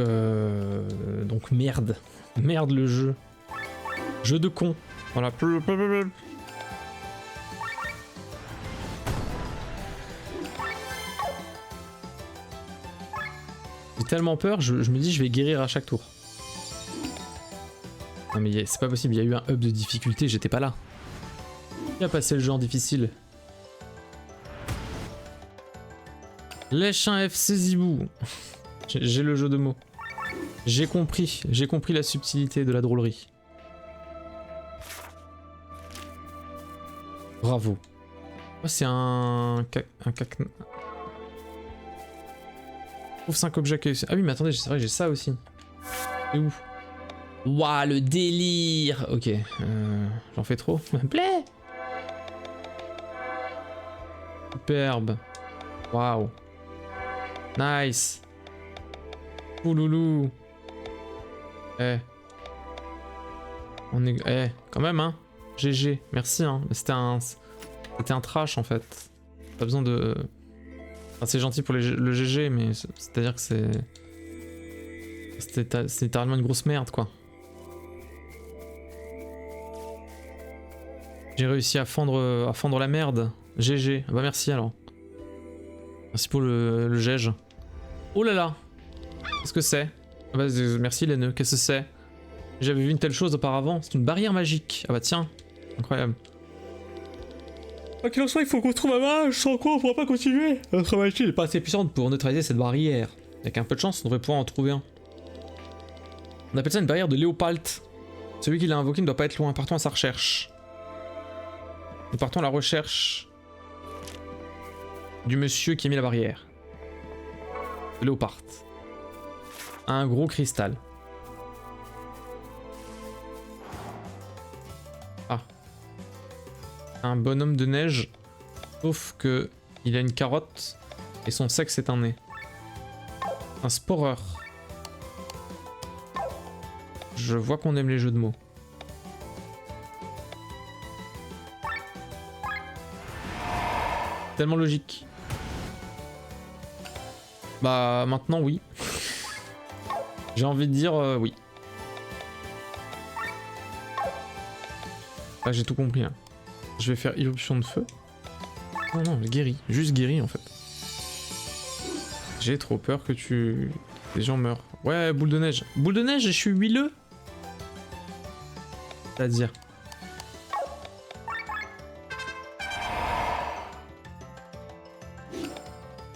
merde. Merde le jeu. Jeu de con. Voilà. J'ai tellement peur, je me dis je vais guérir à chaque tour. Non mais c'est pas possible, il y a eu un up de difficulté, j'étais pas là. Qui a passé le jeu en difficile? Lèche un FC Zibou. J'ai le jeu de mots. J'ai compris la subtilité de la drôlerie. Bravo. Oh, c'est un trouve 5 objets que... Ah oui mais attendez, c'est vrai que j'ai ça aussi. C'est où? Waouh, le délire. Ok, j'en fais trop. Ça me plaît. Superbe. Waouh. Nice. Ouloulou. Eh. On est... Eh, quand même, hein. GG. Merci, hein. C'était un trash, en fait. Pas besoin de... Enfin, c'est gentil pour le GG, mais c'est-à-dire que c'est... C'est littéralement une grosse merde, quoi. J'ai réussi à fendre la merde. GG. Bah merci alors. Merci pour le gège. Oh là là. Qu'est-ce que c'est? Ah bah, merci les nœuds. Qu'est-ce que c'est? J'avais vu une telle chose auparavant. C'est une barrière magique. Ah bah tiens. Incroyable. Quoi qu'il en soit, il faut qu'on trouve un mage. Sans quoi on pourra pas continuer. Notre magie n'est pas assez puissante pour neutraliser cette barrière. Avec un peu de chance, on devrait pouvoir en trouver un. On appelle ça une barrière de Léopalt. Celui qui l'a invoqué ne doit pas être loin. Partons à sa recherche. Nous partons à la recherche du monsieur qui a mis la barrière. Léopard. Un gros cristal. Ah. Un bonhomme de neige. Sauf que il a une carotte et son sexe est un nez. Un sporeur. Je vois qu'on aime les jeux de mots. Tellement logique. Bah maintenant oui. J'ai envie de dire oui. Ah, j'ai tout compris là. Je vais faire irruption de feu. Non non, guéri. Juste guéri en fait. J'ai trop peur que les gens meurent. Ouais, boule de neige. Boule de neige et je suis huileux. C'est-à-dire.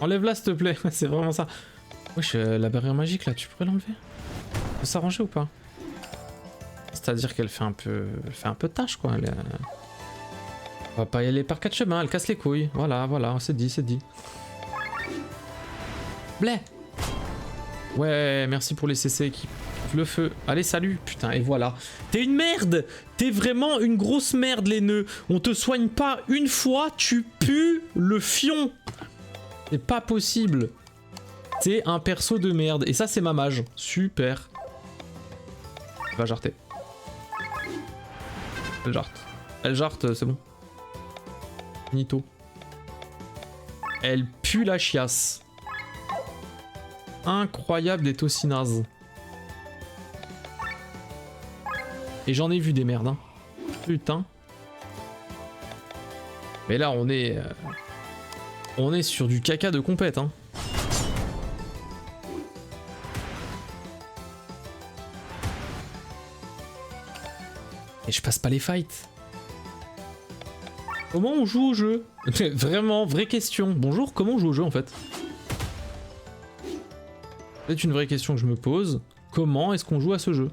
Enlève-la s'il te plaît, c'est vraiment ça. Wesh, la barrière magique là, tu pourrais l'enlever? On peut s'arranger ou pas? C'est-à-dire qu'elle fait un peu... Elle fait un peu tâche quoi. On va pas y aller par quatre chemins, elle casse les couilles. Voilà, voilà, c'est dit, c'est dit. Blé. Ouais, merci pour les CC qui... Le feu. Allez, salut. Putain, et voilà. T'es une merde. T'es vraiment une grosse merde, les nœuds. On te soigne pas une fois, tu pues le fion. C'est pas possible. T'es un perso de merde. Et ça, c'est ma mage. Super. Va jarter. Elle jarte. Elle jarte, c'est bon. Nito. Elle pue la chiasse. Incroyable d'être aussi naze. Et j'en ai vu des merdes, hein. Putain. Mais là, on est sur du caca de compète, hein. Et je passe pas les fights. Comment on joue au jeu? Vraiment, vraie question. Bonjour, comment on joue au jeu en fait? C'est une vraie question que je me pose. Comment est-ce qu'on joue à ce jeu?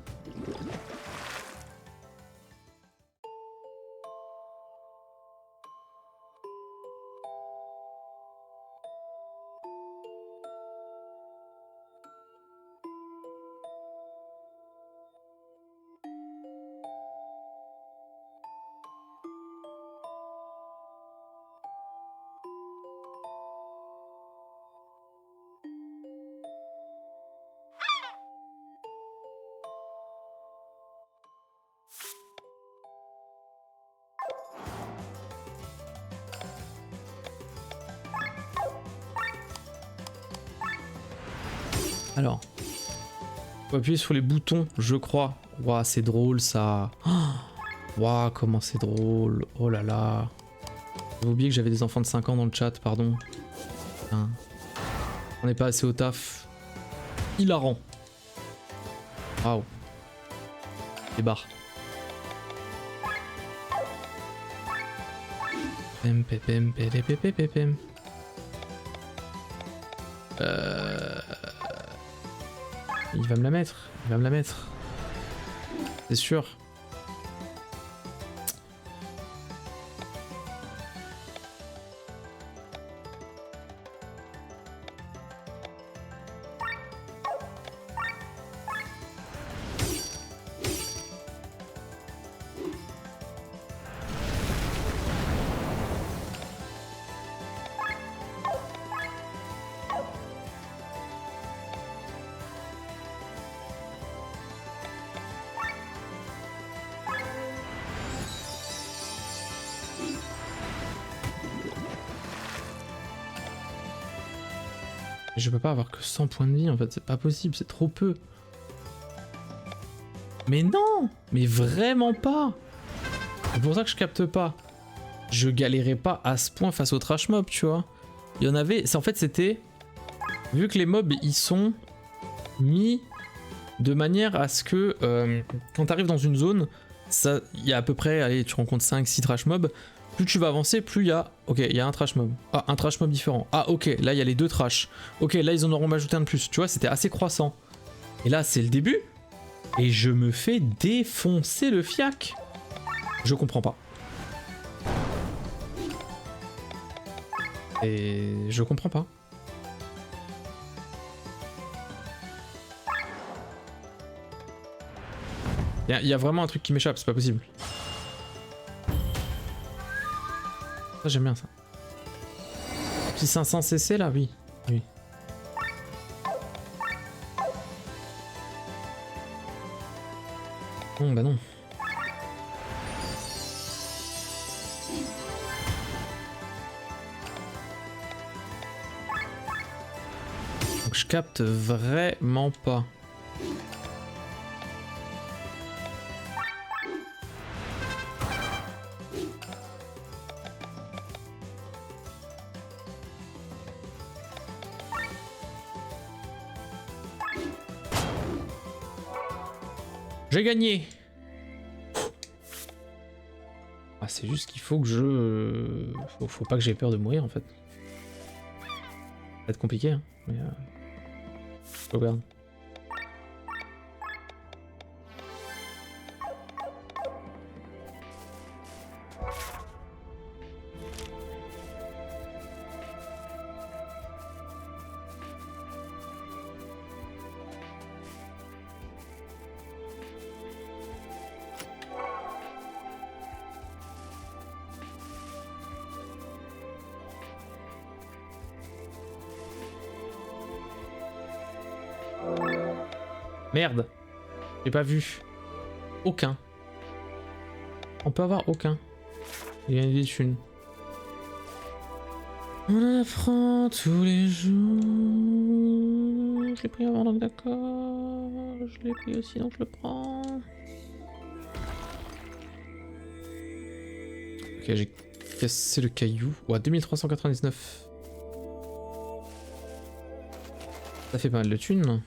Alors, faut appuyer sur les boutons, je crois. Waouh, c'est drôle ça. Waouh, comment c'est drôle. Oh là là. J'ai oublié que j'avais des enfants de 5 ans dans le chat, pardon. Putain. On n'est pas assez au taf. Hilarant. Waouh. Les barres. Pem, pem, pem, pem, pem, pem, pem, pem. Il va me la mettre. Il va me la mettre. C'est sûr. Je peux pas avoir que 100 points de vie en fait, c'est pas possible, c'est trop peu. Mais non, mais vraiment pas. C'est pour ça que je capte pas. Je galérais pas à ce point face au trash mob, tu vois. Il y en avait, en fait c'était, vu que les mobs ils sont mis de manière à ce que quand t'arrives dans une zone, il y a à peu près, allez, tu rencontres 5-6 trash mobs. Plus tu vas avancer, plus il y a... Ok, il y a un trash mob. Ah, un trash mob différent. Ah, ok, là il y a les 2 trash. Ok, là ils en auront ajouté un de plus. Tu vois, c'était assez croissant. Et là, c'est le début. Et je me fais défoncer le fiac. Je comprends pas. Et je comprends pas. Il y a vraiment un truc qui m'échappe, c'est pas possible. Ça, j'aime bien ça. Petit 500 cc là, oui. Oui. Non, bah non. Donc je capte vraiment pas. J'ai gagné. Ah, c'est juste qu'il faut que je... Faut pas que j'ai peur de mourir en fait. Ça va être compliqué, hein, mais... Je regarde. Merde, j'ai pas vu. Aucun. On peut avoir aucun. Il y a une des thunes. On apprend tous les jours. Je l'ai pris avant, donc d'accord. Je l'ai pris aussi, donc je le prends. Ok, j'ai cassé le caillou. Ouais, 2399. Ça fait pas mal de thunes.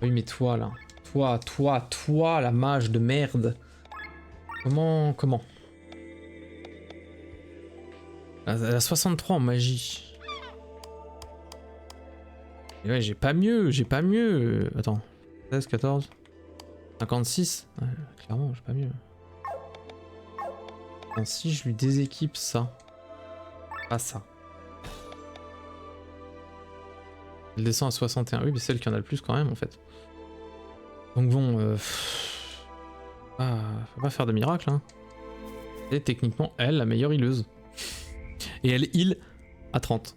Oui, mais toi là. Toi, la mage de merde. Comment Elle a 63 en magie. Et ouais, j'ai pas mieux. Attends. 16, 14, 56. Ouais, clairement, j'ai pas mieux. Attends, si je lui déséquipe ça. Pas ça. Elle descend à 61. Oui, mais c'est celle qui en a le plus quand même en fait. Donc bon, faut pas faire de miracle, hein. C'est techniquement elle la meilleure healeuse. Et elle heal à 30.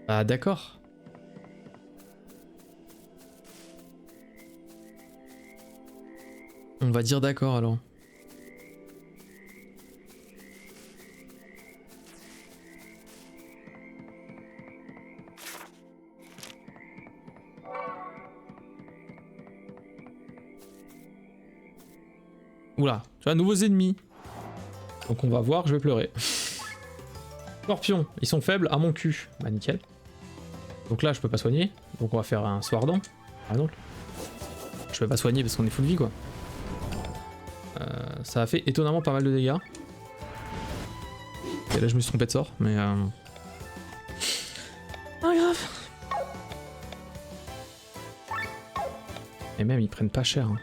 Ah d'accord. On va dire d'accord alors. Oula, tu vois, nouveaux ennemis. Donc on va voir, je vais pleurer. Scorpion, ils sont faibles à mon cul. Bah nickel. Donc là je peux pas soigner, donc on va faire un soir ardent. Ah non. Je peux pas soigner parce qu'on est full vie quoi. Ça a fait étonnamment pas mal de dégâts. Et là je me suis trompé de sort, mais pas grave. Et même ils prennent pas cher. Hein.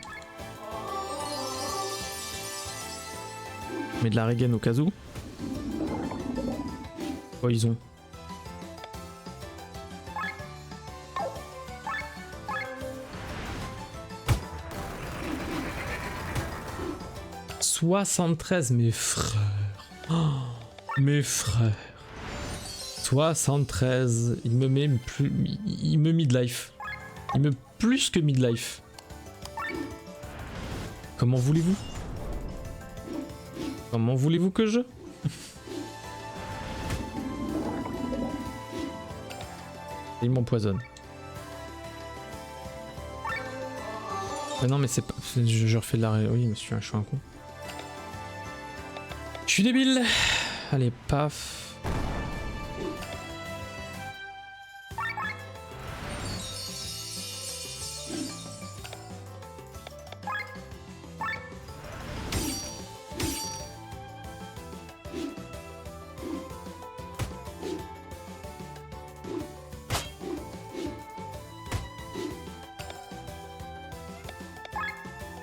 Mais de la regen au cas où. Oh ils ont. « 73, mes frères. Oh, mes frères. 73. Il me met plus. Il me midlife. Il me plus que midlife. Comment voulez-vous? Comment voulez-vous que je... Il m'empoisonne. Mais non mais c'est pas... Je refais de la... Oui monsieur, je suis un con. Je suis débile. Allez, paf.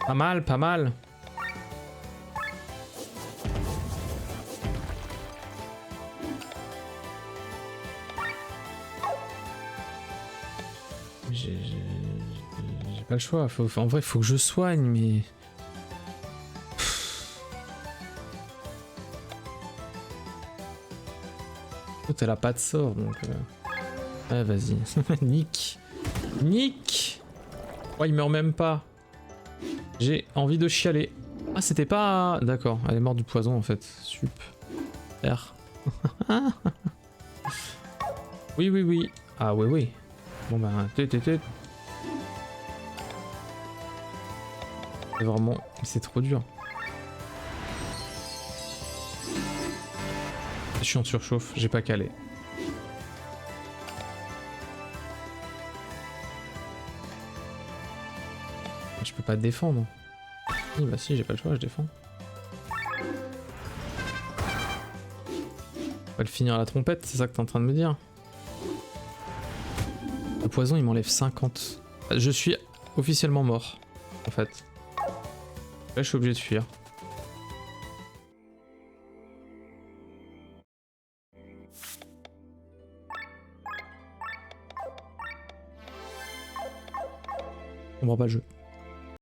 Pas mal, pas mal. J'ai pas le choix. En vrai, faut que je soigne, mais... L'autre, elle a pas de sort, donc... Ouais, vas-y. Nick. Nick. Oh, il meurt même pas. J'ai envie de chialer. Ah, c'était pas... D'accord, elle est morte du poison, en fait. Super. Oui, oui, oui. Ah, oui, oui. Bon, bah... C'est vraiment... C'est trop dur. Je suis en surchauffe, j'ai pas calé. Je peux pas défendre. Oui, bah si, j'ai pas le choix, je défends. On va le finir à la trompette, c'est ça que t'es en train de me dire? Le poison, il m'enlève 50. Je suis officiellement mort, en fait. Là, je suis obligé de fuir. Je comprends pas le jeu.